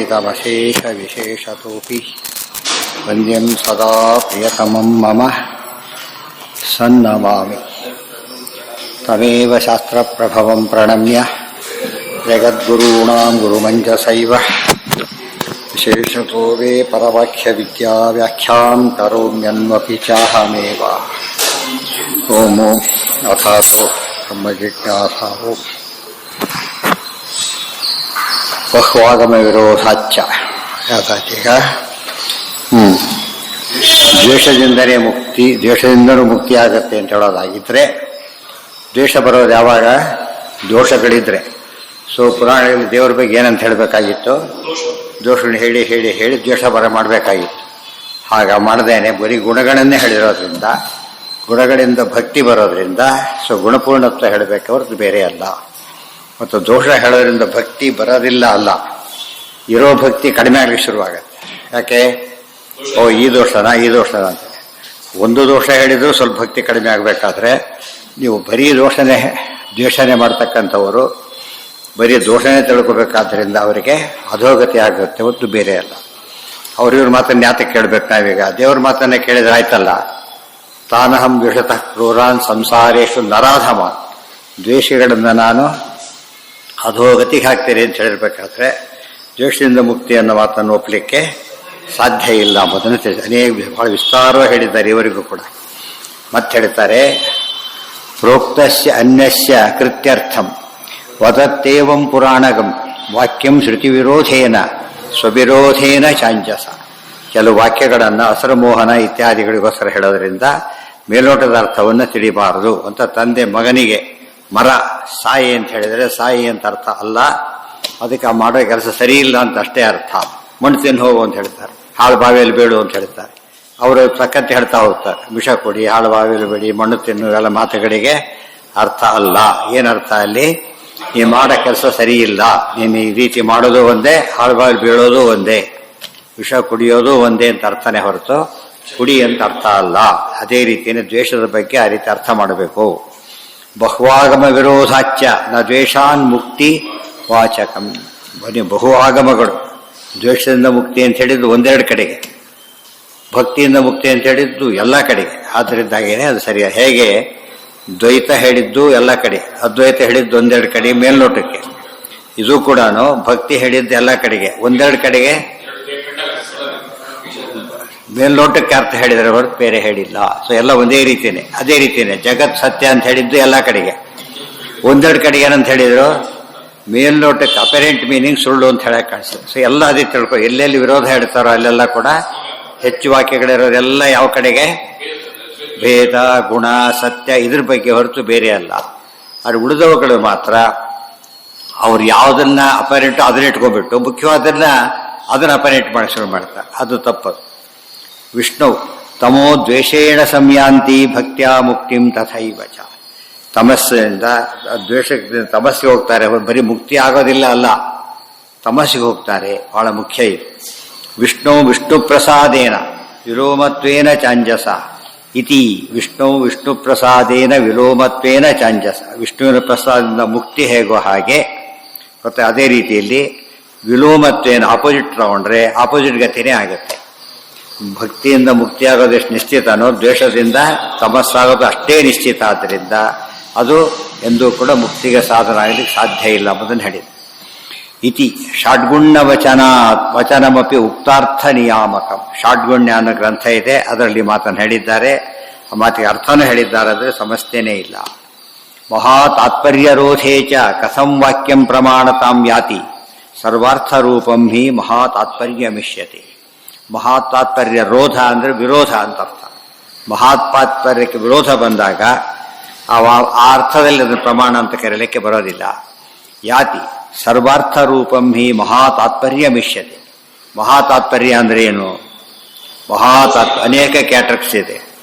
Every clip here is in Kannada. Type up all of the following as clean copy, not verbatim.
तमशेषविशेषतोऽपि वन्द्यं सदा प्रियतमं मम सन्नमामि तमेव शास्त्रप्रभवं प्रणम्य जगद्गुरूणां गुरुमञ्जसैव विशेषतो वे परवाक्यविद्याव्याख्यां करोम्यन्वपि चाहमेव। ओमो अथातो ब्रह्मजिज्ञासावो ಬಹ್ವಾಗಮ ವಿರೋಧಾಚ್ಚ ಯಾಕಾಚೀಗ ದ್ವೇಷದಿಂದಲೇ ಮುಕ್ತಿ, ದ್ವೇಷದಿಂದಲೂ ಮುಕ್ತಿ ಆಗತ್ತೆ ಅಂತ ಹೇಳೋದಾಗಿದ್ದರೆ ದ್ವೇಷ ಬರೋದು ಯಾವಾಗ? ದೋಷಗಳಿದ್ರೆ. ಸೊ ಪುರಾಣಗಳಲ್ಲಿ ದೇವರ ಬಗ್ಗೆ ಏನಂತ ಹೇಳಬೇಕಾಗಿತ್ತು? ದೋಷಗಳನ್ನ ಹೇಳಿ ಹೇಳಿ ಹೇಳಿ ದ್ವೇಷ ಮಾಡಬೇಕಾಗಿತ್ತು. ಹಾಗ ಮಾಡದೇನೆ ಬರೀ ಗುಣಗಳನ್ನೇ ಹೇಳಿರೋದ್ರಿಂದ, ಗುಣಗಳಿಂದ ಭಕ್ತಿ ಬರೋದ್ರಿಂದ ಸೊ ಗುಣಪೂರ್ಣತ್ವ ಹೇಳಬೇಕು ಹೊರತು ಬೇರೆ ಅಲ್ಲ. ಮತ್ತು ದೋಷ ಹೇಳೋದ್ರಿಂದ ಭಕ್ತಿ ಬರೋದಿಲ್ಲ ಅಲ್ಲ, ಇರೋ ಭಕ್ತಿ ಕಡಿಮೆ ಆಗಲಿಕ್ಕೆ ಶುರುವಾಗತ್ತೆ. ಯಾಕೆ? ಈ ದೋಷನಾ ಅಂತ ಒಂದು ದೋಷ ಹೇಳಿದ್ರು ಸ್ವಲ್ಪ ಭಕ್ತಿ ಕಡಿಮೆ ಆಗಬೇಕಾದ್ರೆ, ನೀವು ಬರೀ ದ್ವೇಷನೇ ಮಾಡ್ತಕ್ಕಂಥವರು ಬರೀ ದೋಷನೇ ತಿಳ್ಕೋಬೇಕಾದ್ರಿಂದ ಅವರಿಗೆ ಅಧೋಗತಿ ಆಗುತ್ತೆ ಹೊತ್ತು ಬೇರೆ ಅಲ್ಲ. ಇವ್ರ ಮಾತನ್ನು ಯಾತಕ್ಕೆ ಕೇಳಬೇಕು ನಾವೀಗ? ದೇವ್ರ ಮಾತನ್ನೇ ಕೇಳಿದ್ರೆ ಆಯ್ತಲ್ಲ. ತಾನಹಂ ದ್ವೇಷತಃ ಕ್ರೂರಾನ್ ಸಂಸಾರೇಶು ನರಾಧಮ, ದ್ವೇಷಗಳಿಂದ ನಾನು ಅಧೋಗತಿಗೆ ಹಾಕ್ತೀರಿ ಅಂತ ಹೇಳಿರ್ಬೇಕಾದ್ರೆ ದ್ವೇಷದಿಂದ ಮುಕ್ತಿ ಅನ್ನೋ ಮಾತನ್ನು ಒಪ್ಪಲಿಕ್ಕೆ ಸಾಧ್ಯ ಇಲ್ಲ. ಮೊದಲನೇ ಅನೇಕ ಬಹಳ ವಿಸ್ತಾರವಾಗಿ ಹೇಳಿದ್ದಾರೆ ಇವರಿಗೂ ಕೂಡ. ಮತ್ತೆ ಹೇಳ್ತಾರೆ, ಪ್ರೋಕ್ತಸ್ಯ ಅನ್ಯಸ್ಯ ಕೃತ್ಯರ್ಥಂ ವದತ್ತೇವಂ ಪುರಾಣಗಂ ವಾಕ್ಯಂ ಶ್ರುತಿ ವಿರೋಧೇನ ಸ್ವವಿರೋಧೇನ ಚಾಂಜಸ. ಕೆಲವು ವಾಕ್ಯಗಳನ್ನು ಅಸರಮೋಹನ ಇತ್ಯಾದಿಗಳಿಗೋಸ್ಕರ ಹೇಳೋದ್ರಿಂದ ಮೇಲೋಟದ ಅರ್ಥವನ್ನು ತಿಳಿಬಾರದು ಅಂತ ತಂದೆ ಮಗನಿಗೆ ಮರ ಸಾಯಿ ಅಂತ ಹೇಳಿದರೆ ಸಾಯಿ ಅಂತ ಅರ್ಥ ಅಲ್ಲ, ಅದಕ್ಕೆ ಆ ಮಾಡೋ ಕೆಲಸ ಸರಿ ಇಲ್ಲ ಅಂತ ಅಷ್ಟೇ ಅರ್ಥ. ಮಣ್ಣು ತಿನ್ನು ಹೋಗು ಅಂತ ಹೇಳ್ತಾರೆ, ಹಾಳು ಬಾವಿಯಲ್ಲಿ ಬೀಳು ಅಂತ ಹೇಳ್ತಾರೆ. ಅವರು ತಕ್ಕಂತೆ ಹೇಳ್ತಾ ಹೋಗ್ತಾರೆ, ವಿಷ ಕೊಡಿ, ಹಾಳು ಬಾವಿಯಲ್ಲಿ ಬೇಡಿ, ಮಣ್ಣು ತಿನ್ನು, ಎಲ್ಲ ಮಾತುಗಳಿಗೆ ಅರ್ಥ ಅಲ್ಲ. ಏನರ್ಥ ಅಲ್ಲಿ? ನೀ ಮಾಡೋ ಕೆಲಸ ಸರಿ ಇಲ್ಲ, ನೀನು ಈ ರೀತಿ ಮಾಡೋದು ಒಂದೇ, ಹಾಳು ಬಾವಿಯಲ್ಲಿ ಬೀಳೋದು ಒಂದೇ, ವಿಷ ಕುಡಿಯೋದು ಒಂದೇ ಅಂತ ಅರ್ಥನೇ ಹೊರತು ಕುಡಿ ಅಂತ ಅರ್ಥ ಅಲ್ಲ. ಅದೇ ರೀತಿಯೇ ದ್ವೇಷದ ಬಗ್ಗೆ ಆ ರೀತಿ ಅರ್ಥ ಮಾಡಬೇಕು. ಬಹ್ವಾಗಮ ವಿರೋಧಾಚ್ಯ ನ ದ್ವೇಷಾನ್ ಮುಕ್ತಿ ವಾಚಕಂ. ಬನ್ನಿ, ಬಹು ಆಗಮಗಳು. ದ್ವೇಷದಿಂದ ಮುಕ್ತಿ ಅಂತ ಹೇಳಿದ್ದು ಒಂದೆರಡು ಕಡೆಗೆ, ಭಕ್ತಿಯಿಂದ ಮುಕ್ತಿ ಅಂತ ಹೇಳಿದ್ದು ಎಲ್ಲ ಕಡೆಗೆ. ಆದ್ದರಿಂದಾಗೇನೆ ಅದು ಸರಿಯ. ಹೇಗೆ ದ್ವೈತ ಹೇಳಿದ್ದು ಎಲ್ಲ ಕಡೆ, ಅದ್ವೈತ ಹೇಳಿದ್ದು ಒಂದೆರಡು ಕಡೆ ಮೇಲ್ನೋಟಕ್ಕೆ. ಇದು ಕೂಡ ಭಕ್ತಿ ಹೇಳಿದ್ದು ಎಲ್ಲ ಕಡೆಗೆ, ಒಂದೆರಡು ಕಡೆಗೆ ಮೇಲ್ನೋಟಕ್ಕೆ ಅರ್ಥ ಹೇಳಿದರೆ ಹೊರತು ಬೇರೆ ಹೇಳಿಲ್ಲ. ಸೊ ಎಲ್ಲ ಒಂದೇ ರೀತಿಯೇ. ಅದೇ ರೀತಿಯೇ ಜಗತ್ ಸತ್ಯ ಅಂತ ಹೇಳಿದ್ದು ಎಲ್ಲ ಕಡೆಗೆ, ಒಂದೆರಡು ಕಡೆಗೆ ಏನಂತ ಹೇಳಿದ್ರು? ಮೇಲ್ನೋಟಕ್ಕೆ ಅಪರೆಂಟ್ ಮೀನಿಂಗ್ ಸುಳ್ಳು ಅಂತ ಹೇಳಕ್ಕೆ ಕಾಣಿಸ್ತದೆ. ಸೊ ಎಲ್ಲ ಅದೇ ತಿಳ್ಕೊ. ಎಲ್ಲೆಲ್ಲಿ ವಿರೋಧ ಹೇಳ್ತಾರೋ ಅಲ್ಲೆಲ್ಲ ಕೂಡ ಹೆಚ್ಚು ವಾಕ್ಯಗಳಿರೋದೆಲ್ಲ ಯಾವ ಕಡೆಗೆ? ಭೇದ, ಗುಣ, ಸತ್ಯ ಇದ್ರ ಬಗ್ಗೆ ಹೊರತು ಬೇರೆ ಅಲ್ಲ. ಅದು ಉಳಿದವುಗಳು ಮಾತ್ರ ಅವ್ರು ಯಾವುದನ್ನ ಅಪರೆಂಟು ಅದನ್ನ ಇಟ್ಕೊಂಡ್ಬಿಟ್ಟು ಮುಖ್ಯವಾದನ್ನ ಅದನ್ನ ಅಪರೆಂಟ್ ಮಾಡಿ ಶುರು ಮಾಡ್ತಾರೆ. ಅದು ತಪ್ಪದು. ವಿಷ್ಣು ತಮೋ ದ್ವೇಷೇಣ ಸಂಯಾಂತಿ ಭಕ್ತ್ಯಾ ಮುಕ್ತಿಂ ತಥೈವ ಚ. ತಮಸ್ಸಿನಿಂದ ದ್ವೇಷದಿಂದ ತಮಸ್ಸಿಗೆ ಹೋಗ್ತಾರೆ, ಬರೀ ಮುಕ್ತಿ ಆಗೋದಿಲ್ಲ ಅಲ್ಲ, ತಮಸ್ಸಿಗೆ ಹೋಗ್ತಾರೆ. ಬಹಳ ಮುಖ್ಯ ಇದು. ವಿಷ್ಣು ಪ್ರಸಾದೇನ ವಿಲೋಮತ್ವೇನ ಚಾಂಜಸ ಇತಿ. ವಿಷ್ಣು ಪ್ರಸಾದೇನ ವಿಲೋಮತ್ವೇನ ಚಾಂಜಸ. ವಿಷ್ಣುವಿನ ಪ್ರಸಾದದಿಂದ ಮುಕ್ತಿ ಹೇಗೋ ಹಾಗೆ ಮತ್ತೆ ಅದೇ ರೀತಿಯಲ್ಲಿ ವಿಲೋಮತ್ವೇನ ಆಪೋಸಿಟ್ ತಗೊಂಡ್ರೆ ಆಪೋಸಿಟ್ ಗತಿನೇ ಆಗುತ್ತೆ. ಭಕ್ತಿಯಿಂದ ಮುಕ್ತಿ ಆಗೋದು ಎಷ್ಟು ನಿಶ್ಚಿತನೋ ದ್ವೇಷದಿಂದ ತಮಸ್ಸಾಗೋದು ಅಷ್ಟೇ ನಿಶ್ಚಿತ. ಆದ್ದರಿಂದ ಅದು ಎಂದೂ ಕೂಡ ಮುಕ್ತಿಗೆ ಸಾಧನ ಆಗಲಿಕ್ಕೆ ಸಾಧ್ಯ ಇಲ್ಲ ಎಂಬುದನ್ನು ಹೇಳಿದೆ. ಇತಿ ಷಡ್ಗುಣ್ಯ ವಚನಮಪಿ ಉಕ್ತಾರ್ಥ ನಿಯಾಮಕಂ. ಷಡ್ಗುಣ್ಯ ಅನ್ನೋ ಗ್ರಂಥ ಇದೆ, ಅದರಲ್ಲಿ ಮಾತನ್ನು ಹೇಳಿದ್ದಾರೆ. ಆ ಮಾತಿಗೆ ಅರ್ಥನೂ ಹೇಳಿದ್ದಾರೆ, ಅಂದರೆ ಸಮಸ್ಯೆನೇ ಇಲ್ಲ. ಮಹಾ ತಾತ್ಪರ್ಯರೋಧೇ ಚ ಕಥಂ ವಾಕ್ಯಂ ಪ್ರಮಾಣತಾಂ ಯಾತಿ ಸರ್ವಾರ್ಥ ರೂಪಂ ಹಿ ಮಹಾ ತಾತ್ಪರ್ಯಮಿಷ್ಯತೆ. ಮಹಾತಾತ್ಪರ್ಯ ರೋಧ ಅಂದರೆ ವಿರೋಧ ಅಂತ ಅರ್ಥ. ಮಹಾತಾತ್ಪರ್ಯಕ್ಕೆ ವಿರೋಧ ಬಂದಾಗ ಆ ಅರ್ಥದಲ್ಲಿ ಅದನ್ನು ಪ್ರಮಾಣ ಅಂತ ಕರೆಯಲಿಕ್ಕೆ ಬರೋದಿಲ್ಲ. ಯಾತಿ ಸರ್ವಾರ್ಥ ರೂಪಂ ಹಿ ಮಹಾತಾತ್ಪರ್ಯ ಮಿಷ್ಯತೆ. ಮಹಾತಾತ್ಪರ್ಯ ಅಂದರೆ ಏನು? ಅನೇಕ ಕ್ಯಾಟರ್ಸ್ ಇದೆ,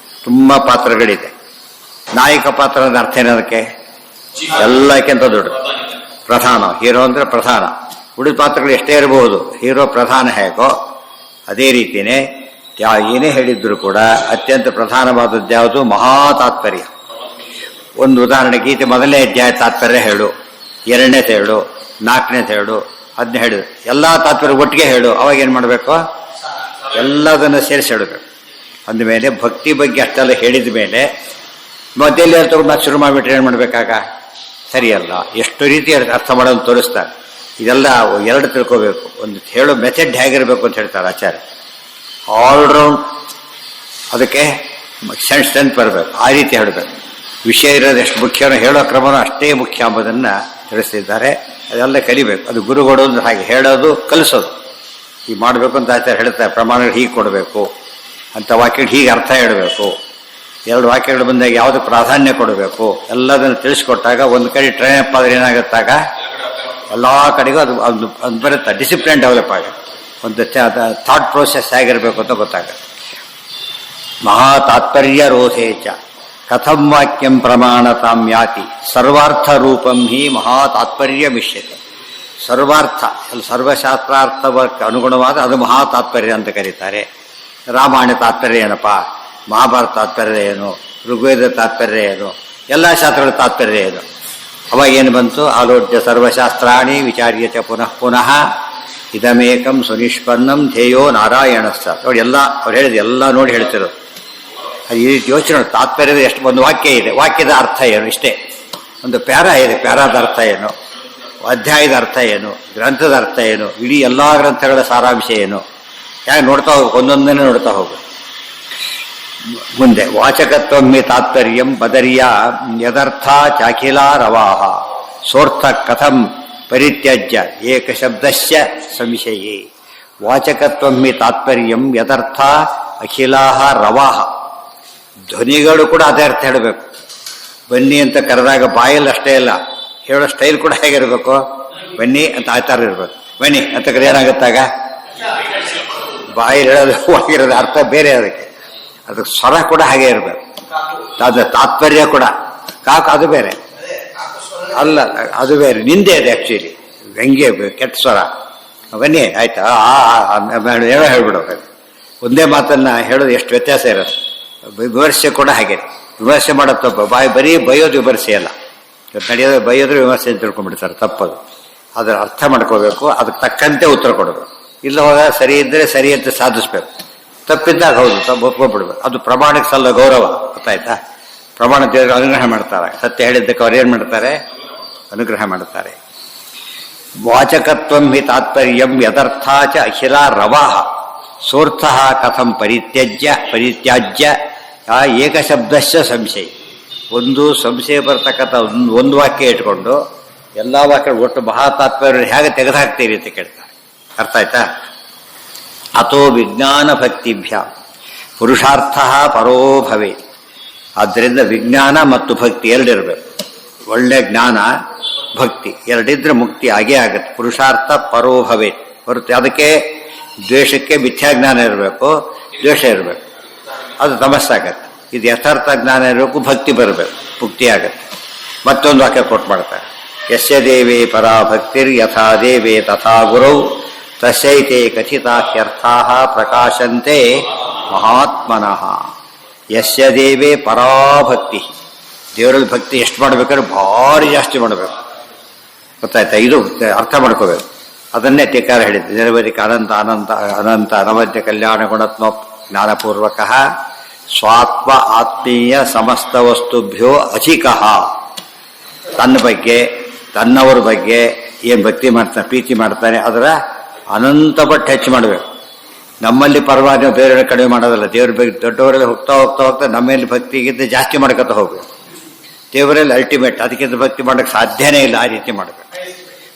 ತುಂಬ ಪಾತ್ರಗಳಿದೆ. ನಾಯಕ ಪಾತ್ರದ ಅರ್ಥ ಏನದಕ್ಕೆ? ಎಲ್ಲಕ್ಕಿಂತ ದೊಡ್ಡ ಪ್ರಧಾನ. ಹೀರೋ ಅಂದರೆ ಪ್ರಧಾನ. ಉಳಿದ ಪಾತ್ರಗಳು ಎಷ್ಟೇ ಇರಬಹುದು, ಹೀರೋ ಪ್ರಧಾನ ಹೇಗೋ ಅದೇ ರೀತಿಯೇ ಏನೇ ಹೇಳಿದ್ರು ಕೂಡ ಅತ್ಯಂತ ಪ್ರಧಾನವಾದದ್ದು ಯಾವುದು? ಮಹಾ ತಾತ್ಪರ್ಯ. ಒಂದು ಉದಾಹರಣೆ, ಗೀತೆ ಮೊದಲನೇ ಅಧ್ಯಾಯ ತಾತ್ಪರ್ಯ ಹೇಳು, ಎರಡನೇ ಹೇಳು, ನಾಲ್ಕನೇ ಹೇಳು, ಅದನ್ನ ಹೇಳಿದ್ರು. ಎಲ್ಲ ತಾತ್ಪರ್ಯ ಒಟ್ಟಿಗೆ ಹೇಳು, ಅವಾಗ ಏನು ಮಾಡಬೇಕು, ಎಲ್ಲದನ್ನು ಸೇರಿಸಿ ಹೇಳಬೇಕು. ಅಂದಮೇಲೆ ಭಕ್ತಿ ಬಗ್ಗೆ ಅಷ್ಟೆಲ್ಲ ಹೇಳಿದ ಮೇಲೆ ಮಧ್ಯೆಯಲ್ಲಿ ತಗೊಂಡು ಮತ್ತೆ ಶುರು ಮಾಡಿಬಿಟ್ರೆ ಏನು ಮಾಡಬೇಕಾಗ ಸರಿಯಲ್ಲ. ಎಷ್ಟು ರೀತಿ ಅರ್ಥ ಮಾಡೋದು ತೋರಿಸ್ತಾರೆ. ಇದೆಲ್ಲ ಎರಡು ತಿಳ್ಕೋಬೇಕು. ಒಂದು ಹೇಳೋ ಮೆಥಡ್ ಹೇಗಿರಬೇಕು ಅಂತ ಹೇಳ್ತಾರೆ ಆಚಾರ್ಯ. ಆಲ್ರೌಂಡ್ ಅದಕ್ಕೆ ಸ್ಟ್ರೆಂತ್ ಬರಬೇಕು, ಆ ರೀತಿ ಹೇಳಬೇಕು. ವಿಷಯ ಇರೋದು ಎಷ್ಟು ಮುಖ್ಯನೋ ಹೇಳೋ ಕ್ರಮನೂ ಅಷ್ಟೇ ಮುಖ್ಯ ಎಂಬುದನ್ನು ತಿಳಿಸ್ತಿದ್ದಾರೆ. ಅದೆಲ್ಲ ಕಲಿಬೇಕು. ಅದು ಗುರುಗಳು ಅಂದ್ರೆ ಹಾಗೆ ಹೇಳೋದು ಕಲಿಸೋದು. ಈಗ ಮಾಡಬೇಕು ಅಂತ ಆಚಾರ್ಯ ಹೇಳ್ತಾರೆ. ಪ್ರಮಾಣಗಳು ಹೀಗೆ ಕೊಡಬೇಕು ಅಂತ ವಾಕ್ಯಗಳು ಹೀಗೆ ಅರ್ಥ ಹೇಳಬೇಕು. ಎರಡು ವಾಕ್ಯಗಳು ಬಂದಾಗ ಯಾವುದು ಪ್ರಾಧಾನ್ಯ ಕೊಡಬೇಕು ಎಲ್ಲದನ್ನು ತಿಳಿಸ್ಕೊಟ್ಟಾಗ ಒಂದು ಕಡೆ ಟ್ರೈನ್ ಅಪ್ ಆದರೆ ಏನಾಗುತ್ತಾಗ ಎಲ್ಲ ಕಡೆಗೂ ಅದು ಬರುತ್ತೆ. ಡಿಸಿಪ್ಲಿನ್ ಡೆವಲಪ್ ಆಗುತ್ತೆ. ಒಂದು ಥಾಟ್ ಪ್ರೋಸೆಸ್ ಹೇಗಿರಬೇಕು ಅಂತ ಗೊತ್ತಾಗುತ್ತೆ. ಮಹಾ ತಾತ್ಪರ್ಯ ರೋಧೇಚ ಕಥಂ ವಾಕ್ಯಂ ಪ್ರಮಾಣತಾಂ ಯಾತಿ ಸರ್ವಾರ್ಥ ರೂಪಂ ಹಿ ಮಹಾ ತಾತ್ಪರ್ಯ ಮಿಷ್ಯತೆ. ಸರ್ವಾರ್ಥ ಸರ್ವಶಾಸ್ತ್ರಾರ್ಥಕ್ಕೆ ಅನುಗುಣವಾದ ಅದು ಮಹಾ ತಾತ್ಪರ್ಯ ಅಂತ ಕರೀತಾರೆ. ರಾಮಾಯಣ ತಾತ್ಪರ್ಯ ಏನಪ್ಪ, ಮಹಾಭಾರತ ತಾತ್ಪರ್ಯ ಏನು, ಋಗ್ವೇದ ತಾತ್ಪರ್ಯ ಏನು, ಎಲ್ಲ ಶಾಸ್ತ್ರಗಳ ತಾತ್ಪರ್ಯ ಏನು. ಅವಾಗ ಏನು ಬಂತು, ಆಲೋಡ್ಯ ಸರ್ವಶಾಸ್ತ್ರಾಣಿ ವಿಚಾರ್ಯತೆ ಪುನಃ ಪುನಃ ಇದಮೇಕಂ ಸುನಿಷ್ಪನ್ನಂ ಧ್ಯೇಯೋ ನಾರಾಯಣಸ್ಥ. ನೋಡಿ ಎಲ್ಲ ಅವ್ರು ಹೇಳಿದ ಎಲ್ಲ ನೋಡಿ ಹೇಳ್ತಿರೋದು. ಅದು ಈ ರೀತಿ ಯೋಚನೆ ತಾತ್ಪರ್ಯದ ಎಷ್ಟು ಒಂದು ವಾಕ್ಯ ಇದೆ, ವಾಕ್ಯದ ಅರ್ಥ ಏನು, ಇಷ್ಟೇ. ಒಂದು ಪ್ಯಾರ ಇದೆ, ಪ್ಯಾರಾದ ಅರ್ಥ ಏನು, ಅಧ್ಯಾಯದ ಅರ್ಥ ಏನು, ಗ್ರಂಥದ ಅರ್ಥ ಏನು, ಇಡೀ ಎಲ್ಲ ಗ್ರಂಥಗಳ ಸಾರಾಂಶ ಏನು, ಯಾಕೆ ನೋಡ್ತಾ ಹೋಗು, ಒಂದೊಂದನ್ನೇ ನೋಡ್ತಾ ಹೋಗು. ಮುಂದೆ ವಾಚಕತ್ವಮ್ಮಿ ತಾತ್ಪರ್ಯಂ ಬದರಿಯ ಯದರ್ಥ ಚಾಖಿಲ ರವಾಹ ಸೋರ್ಥ ಕಥಂ ಪರಿತ್ಯಜ್ಯ ಏಕಶಬ್ದಸ್ಯ ಸಂಶಯೇ. ವಾಚಕತ್ವಮ್ಮಿ ತಾತ್ಪರ್ಯಂ ಯದರ್ಥ ಅಖಿಲಾಹ ರವಾಹ. ಧ್ವನಿಗಳು ಕೂಡ ಅದೇ ಅರ್ಥ ಹೇಳಬೇಕು. ಬನ್ನಿ ಅಂತ ಕರೆದಾಗ ಬಾಯಲ್ಲಿ ಅಷ್ಟೇ ಇಲ್ಲ, ಹೇಳೋ ಸ್ಟೈಲ್ ಕೂಡ ಹೇಗಿರಬೇಕು, ಬನ್ನಿ ಅಂತ ಆ ಥರ ಇರಬೇಕು. ಬನ್ನಿ ಅಂತ ಕರೆ ಏನಾಗುತ್ತಾಗ ಬಾಯಲ್ಲಿ ಹೇಳೋದು ಹೋಗಿರೋದು ಅರ್ಥ ಬೇರೆ. ಅದಕ್ಕೆ ಸ್ವರ ಕೂಡ ಹಾಗೆ ಇರಬೇಕು. ಅದು ತಾತ್ಪರ್ಯ ಕೂಡ ಕಾಕು ಅದು ಬೇರೆ ಅಲ್ಲ, ಅದು ಬೇರೆ ನಿಂದೆ ಅದು ಆ್ಯಕ್ಚುಲಿ ವ್ಯಂಗ್ಯ ಕೆಟ್ಟ ಸ್ವರ. ಬನ್ನಿ ಆಯ್ತಾ ಏನೋ ಹೇಳ್ಬಿಡೋದು. ಒಂದೇ ಮಾತನ್ನು ಹೇಳೋದು ಎಷ್ಟು ವ್ಯತ್ಯಾಸ ಇರುತ್ತೆ. ವಿಮರ್ಶೆ ಕೂಡ ಹಾಗೆ, ವಿಮರ್ಶೆ ಮಾಡೋದು ತಪ್ಪು. ಬರೀ ಬೈಯೋದು ವಿಮರ್ಶೆ ಅಲ್ಲ. ನಡೆಯೋದು ಬೈಯೋದ್ರೆ ವಿಮರ್ಶೆ ಅಂತ ತಿಳ್ಕೊಂಡ್ಬಿಡ್ತಾರೆ, ತಪ್ಪದು. ಅದರ ಅರ್ಥ ಮಾಡ್ಕೋಬೇಕು, ಅದಕ್ಕೆ ತಕ್ಕಂತೆ ಉತ್ತರ ಕೊಡಬೇಕು. ಇಲ್ಲ ಹೋಗ ಸರಿ ಇದ್ದರೆ ಸರಿ ಅಂತ ಸಾಧಿಸ್ಬೇಕು, ತಪ್ಪಿದ್ದಾಗ ಹೌದು ತಪ್ಪು ಒಪ್ಕೊಂಡ್ಬಿಡ್ಬೇಕು. ಅದು ಪ್ರಮಾಣಕ್ಕೆ ಸಲ್ಲ ಗೌರವ, ಗೊತ್ತಾಯ್ತಾ. ಪ್ರಮಾಣ ದೇವರು ಅನುಗ್ರಹ ಮಾಡ್ತಾರೆ. ಸತ್ಯ ಹೇಳಿದ್ದಕ್ಕೆ ಅವ್ರು ಏನು ಮಾಡ್ತಾರೆ, ಅನುಗ್ರಹ ಮಾಡ್ತಾರೆ. ವಾಚಕತ್ವಂ ಹಿ ತಾತ್ಪರ್ಯಂ ಯದರ್ಥ ಚ ಅಖಿಲ ರವಾಹ ಸೋರ್ಥ ಕಥಂ ಪರಿತ್ಯಾಜ್ಯ ಏಕಶಬ್ದಶ್ಚ ಸಂಶಯ. ಒಂದು ಸಂಶಯ ಬರ್ತಕ್ಕಂಥ ಒಂದು ವಾಕ್ಯ ಇಟ್ಕೊಂಡು ಎಲ್ಲ ವಾಕ್ಯ ಒಟ್ಟು ಮಹಾ ತಾತ್ಪರ್ಯ ಹೇಗೆ ತೆಗೆದುಹಾಕ್ತೀರಿ ಅಂತ ಕೇಳ್ತಾರೆ. ಅರ್ಥ ಆಯ್ತಾ. ಅಥೋ ವಿಜ್ಞಾನ ಭಕ್ತಿಭ್ಯ ಪುರುಷಾರ್ಥ ಪರೋ ಭವೆ. ಆದ್ದರಿಂದ ವಿಜ್ಞಾನ ಮತ್ತು ಭಕ್ತಿ ಎರಡಿರಬೇಕು. ಒಳ್ಳೆ ಜ್ಞಾನ ಭಕ್ತಿ ಎರಡಿದ್ರೆ ಮುಕ್ತಿ ಆಗೇ ಆಗುತ್ತೆ. ಪುರುಷಾರ್ಥ ಪರೋ ಭವೆ ಹೊರತು ಅದಕ್ಕೆ ದ್ವೇಷಕ್ಕೆ ಮಿಥ್ಯಾಜ್ಞಾನ ಇರಬೇಕು, ದ್ವೇಷ ಇರಬೇಕು, ಅದು ತಮಸ್ಸಾಗತ್ತೆ. ಇದು ಯಥಾರ್ಥ ಜ್ಞಾನ ಇರಬೇಕು, ಭಕ್ತಿ ಬರಬೇಕು, ಮುಕ್ತಿ ಆಗತ್ತೆ. ಮತ್ತೊಂದು ವಾಕ್ಯ ಕೊಟ್ಟು ಮಾಡ್ತಾರೆ. ಯಸ್ಯ ದೇವೇ ಪರಾ ಭಕ್ತಿರ್ ಯಥಾ ದೇವೇ ತಥಾ ಗುರೌ ತಸ್ಯೈತೆ ಕಥಿತಾಹ್ಯರ್ಥಾ ಪ್ರಕಾಶಂತೆ ಮಹಾತ್ಮನಃ. ಯಸ್ಯ ದೇವೇ ಪರಾಭಕ್ತಿ. ದೇವರಲ್ಲಿ ಭಕ್ತಿ ಎಷ್ಟು ಮಾಡಬೇಕಾದ್ರೆ ಭಾರಿ ಜಾಸ್ತಿ ಮಾಡಬೇಕು, ಗೊತ್ತಾಯ್ತಾ. ಇದು ಅರ್ಥ ಮಾಡ್ಕೋಬೇಕು. ಅದನ್ನೇ ಟೀಕಾರ ಹೇಳಿದ್ದು. ನಿರವಧಿಕ ಅನಂತ ಅನಂತ ಅನಂತ ಅನವದ್ಯ ಕಲ್ಯಾಣ ಗುಣತ್ಮ ಜ್ಞಾನಪೂರ್ವಕ ಸ್ವಾತ್ಮ ಆತ್ಮೀಯ ಸಮಸ್ತ ವಸ್ತುಭ್ಯೋ ಅಧಿಕಃ. ತನ್ನ ಬಗ್ಗೆ ತನ್ನವರ ಬಗ್ಗೆ ಏನು ಭಕ್ತಿ ಮಾಡ್ತಾನೆ, ಪ್ರೀತಿ ಮಾಡ್ತಾನೆ, ಅದರ ಅನಂತ ಪಟ್ಟು ಹೆಚ್ಚು ಮಾಡಬೇಕು. ನಮ್ಮಲ್ಲಿ ಪರವಾಗಿ ಬೇರೆ ಕಡಿಮೆ ಮಾಡೋದಲ್ಲ. ದೇವ್ರ ಬಗ್ಗೆ ದೊಡ್ಡವರಲ್ಲಿ ಹೋಗ್ತಾ ಹೋಗ್ತಾ ಹೋಗ್ತಾ ನಮ್ಮಲ್ಲಿ ಭಕ್ತಿಗಿಂತ ಜಾಸ್ತಿ ಮಾಡ್ಕೊತ ಹೋಗ್ಬೇಕು. ದೇವರಲ್ಲಿ ಅಲ್ಟಿಮೇಟ್, ಅದಕ್ಕಿಂತ ಭಕ್ತಿ ಮಾಡೋಕ್ಕೆ ಸಾಧ್ಯನೇ ಇಲ್ಲ. ಆ ರೀತಿ ಮಾಡಬೇಕು.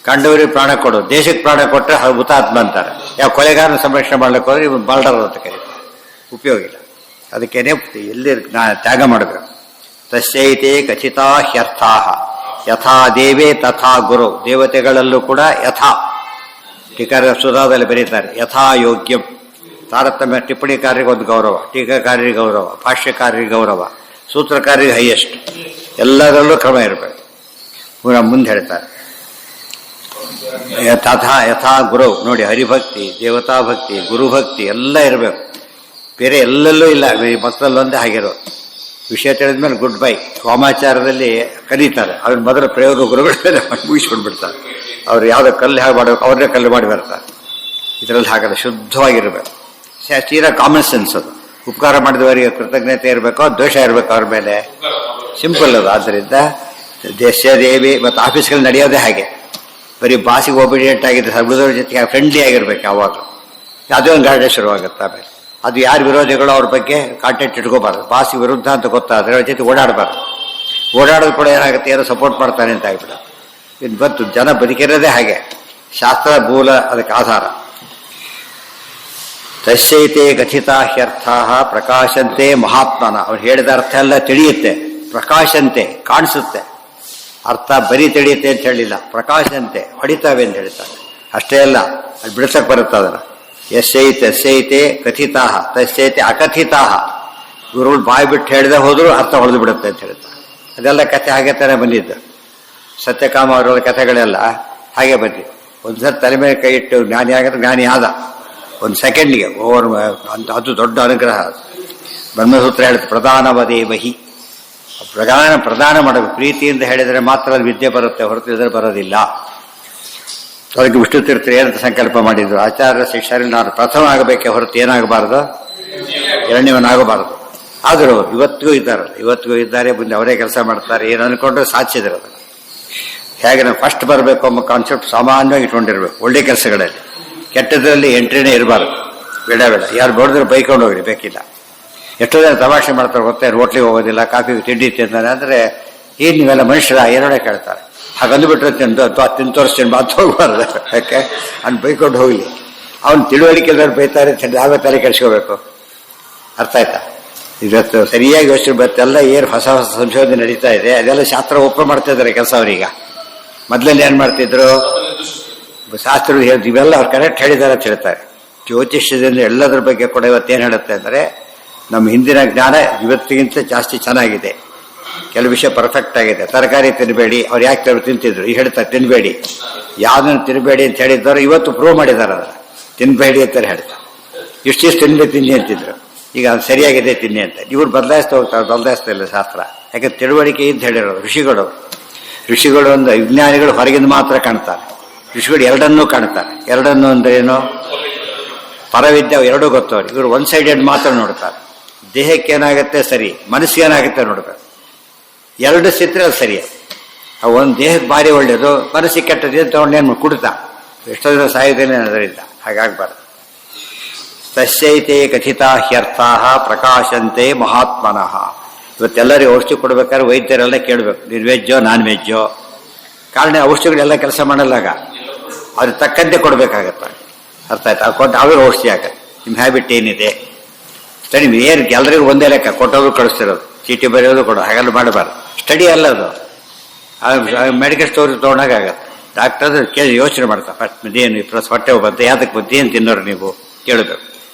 ಕಂಡವರಿಗೆ ಪ್ರಾಣ ಕೊಡು, ದೇಶಕ್ಕೆ ಪ್ರಾಣ ಕೊಟ್ಟರೆ ಹುತಾತ್ಮ ಅಂತಾರೆ. ಯಾವ ಕೊಲೆಗಾರನ ಸಂರಕ್ಷಣೆ ಮಾಡ್ಲಿಕ್ಕೆ ಹೋದ್ರೆ ಇವನು ಬಾಲ್ಡರ್ ಅಂತ ಕರೀತಾರೆ, ಉಪಯೋಗ ಇಲ್ಲ. ಅದಕ್ಕೇನೆ ಎಲ್ಲಿ ತ್ಯಾಗ ಮಾಡಬೇಕು. ತಸ್ಯೈತೆ ಖಚಿತಾ ಹ್ಯರ್ಥಾ ಯಥಾ ದೇವೇ ತಥಾ ಗುರು. ದೇವತೆಗಳಲ್ಲೂ ಕೂಡ ಯಥಾ. ಟೀಕಾರ ಸುಧಾದಲ್ಲಿ ಬರೀತಾರೆ ಯಥಾ ಯೋಗ್ಯಂ. ತಾರತಮ್ಯ ಟಿಪ್ಪಣಿಕಾರರಿಗೆ ಒಂದು ಗೌರವ, ಟೀಕಾಕಾರರಿಗೆ ಗೌರವ, ಭಾಷ್ಯಕಾರರಿಗೆ ಗೌರವ, ಸೂತ್ರಕಾರರಿಗೆ ಹೈಯೆಸ್ಟ್. ಎಲ್ಲದರಲ್ಲೂ ಕ್ರಮ ಇರಬೇಕು. ಮುಂದೆ ಹೇಳ್ತಾರೆ ತಥಾ ಯಥಾ ಗುರು. ನೋಡಿ, ಹರಿಭಕ್ತಿ, ದೇವತಾ ಭಕ್ತಿ, ಗುರುಭಕ್ತಿ ಎಲ್ಲ ಇರಬೇಕು. ಬೇರೆ ಎಲ್ಲೆಲ್ಲೂ ಇಲ್ಲ, ಈ ಮಕ್ಕಳಲ್ಲೊಂದೇ ಆಗಿರೋ. ವಿಷಯ ತಿಳಿದ್ಮೇಲೆ ಗುಡ್ ಬೈ. ವಾಮಾಚಾರದಲ್ಲಿ ಕಲಿತಾರೆ, ಅವ್ರ ಮೊದಲ ಪ್ರಯೋಗ ಗುರುಗಳೇ ಮುಗಿಸ್ಕೊಂಡ್ಬಿಡ್ತಾರೆ. ಅವ್ರು ಯಾವುದೋ ಕಲ್ಲು ಹಾಗೆ ಮಾಡಬೇಕು, ಅವ್ರನ್ನೇ ಕಲ್ಲು ಮಾಡಿ ಬರ್ತಾರೆ. ಇದರಲ್ಲಿ ಹಾಗಲ್ಲ, ಶುದ್ಧವಾಗಿರಬೇಕು. ತೀರಾ ಕಾಮನ್ ಸೆನ್ಸ್ ಅದು. ಉಪಕಾರ ಮಾಡಿದವರಿಗೆ ಕೃತಜ್ಞತೆ ಇರಬೇಕೋ ದ್ವೇಷ ಇರಬೇಕು ಅವ್ರ ಮೇಲೆ, ಸಿಂಪಲ್ ಅದು. ಆದ್ದರಿಂದ ದೇಶ ದೇವಿ ಮತ್ತು ಆಫೀಸ್ಗಳು ನಡೆಯೋದೇ ಹಾಗೆ. ಬರೀ ಬಾಸಿಗೆ ಒಬಿಡಿಯೆಂಟ್ ಆಗಿದ್ರೆ ಉಳಿದವ್ರ ಜೊತೆಗೆ ಫ್ರೆಂಡ್ಲಿ ಆಗಿರ್ಬೇಕು ಯಾವಾಗ. ಯಾವುದೇ ಒಂದು ಗಾಡಿ ಶುರುವಾಗುತ್ತೆ. ಆಮೇಲೆ ಅದು ಯಾರು ವಿರೋಧಿಗಳು ಅವ್ರ ಬಗ್ಗೆ ಕಾಂಟ್ಯಾಕ್ಟ್ ಇಟ್ಕೋಬಾರ್ದು. ಬಾಸಿ ವಿರುದ್ಧ ಅಂತ ಗೊತ್ತಾದ್ರೆ ಅವ್ರ ಜೊತೆ ಓಡಾಡಬಾರ್ದು. ಓಡಾಡೋದು ಕೂಡ ಏನಾಗುತ್ತೆ, ಯಾರೋ ಸಪೋರ್ಟ್ ಮಾಡ್ತಾನೆ ಅಂತ ಆಗ್ಬಿಡ. ಇದು ಬಂತು, ಜನ ಬದುಕಿರೋದೇ ಹಾಗೆ. ಶಾಸ್ತ್ರ ಮೂಲ ಅದಕ್ಕೆ ಆಧಾರ. ತಸ್ಯೈತೆ ಕಥಿತಾ ಹ್ಯರ್ಥಾ ಪ್ರಕಾಶಂತೆ ಮಹಾತ್ಮನ. ಅವ್ರು ಹೇಳಿದ ಅರ್ಥ ಎಲ್ಲ ತಿಳಿಯುತ್ತೆ, ಪ್ರಕಾಶಂತೆ ಕಾಣಿಸುತ್ತೆ. ಅರ್ಥ ಬರೀ ತಿಳಿಯುತ್ತೆ ಅಂತ ಹೇಳಿಲ್ಲ, ಪ್ರಕಾಶಂತೆ ಹೊಡಿತಾವೆ ಅಂತ ಹೇಳ್ತಾರೆ. ಅಷ್ಟೇ ಅಲ್ಲ, ಅದು ಬಿಡಿಸಕ್ಕೆ ಬರುತ್ತೆ ಅದನ್ನು. ಯಸ್ಯೈತೆ ಕಥಿತಾ ತಸ್ಯೈತೆ ಅಕಥಿತಾ. ಗುರುಗಳು ಬಾಯಿ ಬಿಟ್ಟು ಹೇಳಿದೆ ಹೋದ್ರು ಅರ್ಥ ಹೊಡೆದು ಬಿಡುತ್ತೆ ಅಂತ ಹೇಳ್ತಾರೆ. ಅದೆಲ್ಲ ಕಥೆ ಹಾಗೆ ತಾನೇ ಬಂದಿದ್ದು. ಸತ್ಯಕಾಮ ಅವರ ಕಥೆಗಳೆಲ್ಲ ಹಾಗೆ ಬಂದಿದ್ದು. ಒಂದ್ಸರಿ ತಲೆ ಮೇಲೆ ಕೈ ಇಟ್ಟು ಜ್ಞಾನಿ ಆಗಿದ್ರೆ ಜ್ಞಾನಿ ಆದ ಒಂದು ಸೆಕೆಂಡ್ಗೆ. ಓವರ್ ಅಂತ ಅದು ದೊಡ್ಡ ಅನುಗ್ರಹ. ಬ್ರಹ್ಮಸೂತ್ರ ಹೇಳುತ್ತೆ ಪ್ರಧಾನವದೇ ಬಹಿ. ಪ್ರದಾನ ಮಾಡಬೇಕು. ಪ್ರೀತಿಯಿಂದ ಹೇಳಿದರೆ ಮಾತ್ರ ಅದು ವಿದ್ಯೆ ಬರುತ್ತೆ, ಹೊರತು ಬರೋದಿಲ್ಲ. ಅದಕ್ಕೆ ವಿಷ್ಣು ತೀರ್ಥರು ಏನಂತ ಸಂಕಲ್ಪ ಮಾಡಿದ್ರು, ಆಚಾರ್ಯ ಶಿಷ್ಯರಲ್ಲಿ ನಾನು ಪ್ರಥಮ ಆಗಬೇಕೆ ಹೊರತು ಏನಾಗಬಾರ್ದು, ಎರಡನೇವನಾಗಬಾರದು. ಆದರೂ ಇವತ್ತಿಗೂ ಇದ್ದಾರಲ್ಲ, ಇವತ್ತಿಗೂ ಇದ್ದಾರೆ, ಮುಂದೆ ಅವರೇ ಕೆಲಸ ಮಾಡ್ತಾರೆ. ಏನು ಅನ್ಕೊಂಡ್ರೆ ಸಾಧಿಸಿದ್ರು ಅದನ್ನು. ಹೇಗೆ ನಾವು ಫಸ್ಟ್ ಬರಬೇಕು ಎಂಬ ಕಾನ್ಸೆಪ್ಟ್ ಸಾಮಾನ್ಯವಾಗಿ ಇಟ್ಕೊಂಡಿರ್ಬೇಕು ಒಳ್ಳೆ ಕೆಲಸಗಳಲ್ಲಿ. ಕೆಟ್ಟದ್ರಲ್ಲಿ ಎಂಟ್ರಿನೇ ಇರಬಾರ್ದು. ಬೇಡ ಯಾರು ನೋಡಿದ್ರೆ ಬೈಕೊಂಡು ಹೋಗ್ರಿ, ಬೇಕಿಲ್ಲ. ಎಷ್ಟೋ ಜನ ತಮಾಷೆ ಮಾಡ್ತಾರೆ ಗೊತ್ತೇ, ಹೋಟ್ಲಿಗೆ ಹೋಗೋದಿಲ್ಲ, ಕಾಫಿ ತಿಂಡಿ ತಿಂತಾನೆ ಅಂದರೆ ಏನು ನೀವೆಲ್ಲ ಮನುಷ್ಯರ ಏನೋಡೆ ಕೇಳ್ತಾರೆ. ಹಾಗಂದುಬಿಟ್ರೆ ತಿಂದು ತೋರಿಸ್ತೀನಿ ಮಾತು ಹೋಗ್ಬಾರ್ದು. ಯಾಕೆ ಅವ್ನು ಬೈಕೊಂಡು ಹೋಗಲಿ. ಅವ್ನು ತಿಳುವಳಿಕೆ ಎಲ್ಲರೂ ಬೈತಾರೆ, ನಾವೇ ತಲೆ ಕೆಡಿಸ್ಕೋಬೇಕು. ಅರ್ಥ ಆಯ್ತಾ? ಇವತ್ತು ಸರಿಯಾಗಿ ಯೋಚನೆ ಬತ್ತೆಲ್ಲ ಏನು ಹೊಸ ಹೊಸ ಸಂಶೋಧನೆ ನಡೀತಾ ಇದೆ, ಅದೆಲ್ಲ ಶಾಸ್ತ್ರ ಒಪ್ಪ ಮಾಡ್ತಾ ಇದ್ದಾರೆ ಕೆಲಸ ಅವರೀಗ. ಮೊದಲಲ್ಲಿ ಏನು ಮಾಡ್ತಿದ್ರು, ಶಾಸ್ತ್ರಗಳು ಹೇಳಿ ಇವೆಲ್ಲ ಅವ್ರು ಕರೆಕ್ಟ್ ಹೇಳಿದ್ದಾರೆ ಅಂತ ಹೇಳ್ತಾರೆ. ಜ್ಯೋತಿಷ್ಯದಿಂದ ಎಲ್ಲದ್ರ ಬಗ್ಗೆ ಕೂಡ ಇವತ್ತೇನು ಹೇಳುತ್ತೆ ಅಂದರೆ, ನಮ್ಮ ಹಿಂದಿನ ಜ್ಞಾನ ಇವತ್ತಿಗಿಂತ ಜಾಸ್ತಿ ಚೆನ್ನಾಗಿದೆ. ಕೆಲವು ವಿಷಯ ಪರ್ಫೆಕ್ಟ್ ಆಗಿದೆ. ತರಕಾರಿ ತಿನ್ನಬೇಡಿ, ಅವ್ರು ಯಾಕೆ ತಿಂತಿದ್ರು, ಈಗ ಹೇಳ್ತಾರೆ ತಿನ್ನಬೇಡಿ. ಯಾವುದನ್ನು ತಿನ್ನಬೇಡಿ ಅಂತ ಹೇಳಿದ್ದವರು ಇವತ್ತು ಪ್ರೂವ್ ಮಾಡಿದ್ದಾರೆ. ಅದನ್ನು ತಿನ್ನಬೇಡಿ ಅಂತ ಹೇಳ್ತಾರೆ. ಇಷ್ಟಿಷ್ಟು ತಿನ್ನಿ ಅಂತಿದ್ರು, ಈಗ ಅದು ಸರಿಯಾಗಿದೆ ತಿನ್ನಿ ಅಂತ. ಇವ್ರು ಬದಲಾಯಿಸ್ತಾ ಹೋಗ್ತಾರೆ, ಬದಲಾಯಿಸ್ತಾ ಇಲ್ಲ ಶಾಸ್ತ್ರ. ಯಾಕೆ ತಿಳುವಳಿಕೆ ಅಂತ ಹೇಳಿರೋದು ಋಷಿಗಳು ಒಂದು ವಿಜ್ಞಾನಿಗಳು ಹೊರಗಿಂದ ಮಾತ್ರ ಕಾಣ್ತಾರೆ, ಋಷಿಗಳು ಎರಡನ್ನೂ ಕಾಣ್ತಾರೆ. ಎರಡನ್ನೂ ಅಂದ್ರೆ ಏನು, ಪರವಿದ್ಯೆ ಎರಡೂ ಗೊತ್ತವ್ರು. ಇವರು ಒನ್ ಸೈಡೆಡ್ ಮಾತ್ರ ನೋಡ್ತಾರೆ. ದೇಹಕ್ಕೆ ಏನಾಗುತ್ತೆ ಸರಿ, ಮನಸ್ಸಿಗೆ ಏನಾಗುತ್ತೆ ನೋಡ್ಬೇಕು. ಎರಡು ಸಿಕ್ಕರೆ ಅದು ಸರಿಯೇ. ಒಂದು ದೇಹಕ್ಕೆ ಭಾರಿ ಒಳ್ಳೆಯದು, ಮನಸ್ಸಿಗೆ ಕೆಟ್ಟದ್ದು ತಗೊಂಡೇನು ಕುಡ್ತಾ ಎಷ್ಟೋ ಜನ ಸಾಯುತ್ತೇನೆ ಅದರಿಂದ. ಹಾಗಾಗಬಾರ್ದು. ತಸ್ಯೈತೆ ಕಥಿತಾ ಹ್ಯರ್ಥಾ ಪ್ರಕಾಶಂತೆ ಮಹಾತ್ಮನಃ. ಇವತ್ತೆಲ್ಲರಿಗೂ ಔಷಧಿ ಕೊಡ್ಬೇಕಾದ್ರೆ ವೈದ್ಯರೆಲ್ಲ ಕೇಳಬೇಕು, ನೀನು ವೆಜ್ಜೋ ನಾನ್ ವೆಜ್ಜೋ. ಕಾರಣ ಔಷಧಿಗಳೆಲ್ಲ ಕೆಲಸ ಮಾಡಲ್ಲಾಗ, ಅವ್ರಿಗೆ ತಕ್ಕಂತೆ ಕೊಡಬೇಕಾಗತ್ತೆ. ಅರ್ಥ ಆಯ್ತು? ಅದು ಕೊಟ್ಟು ಅವ್ರಿಗೆ ಔಷಧಿ ಆಗತ್ತೆ. ನಿಮ್ಮ ಹ್ಯಾಬಿಟ್ ಏನಿದೆ ಸ್ಟಡಿ. ಏನು ಎಲ್ಲರಿಗೂ ಒಂದೇ ಲೆಕ್ಕ ಕೊಟ್ಟೋದು ಕಳಿಸ್ತಿರೋದು, ಚೀಟಿ ಬರೆಯೋದು ಕೊಡೋದು, ಹಾಗೆಲ್ಲ ಮಾಡಬಾರ್ದು. ಸ್ಟಡಿ ಅಲ್ಲ ಅದು. ಮೆಡಿಕಲ್ ಸ್ಟೋರಿಗೆ ತೊಗೊಂಡಾಗತ್ತೆ. ಡಾಕ್ಟರ್ ಕೇಳಿ ಯೋಚನೆ ಮಾಡ್ತಾರೆ ಫಸ್ಟ್, ಇದೇನು ಹೊಟ್ಟೆ ಬಂತು, ಯಾತಕ್ಕೆ ಬಂತು, ಏನು ತಿನ್ನೋರು ನೀವು ಕೇಳಬೇಕು.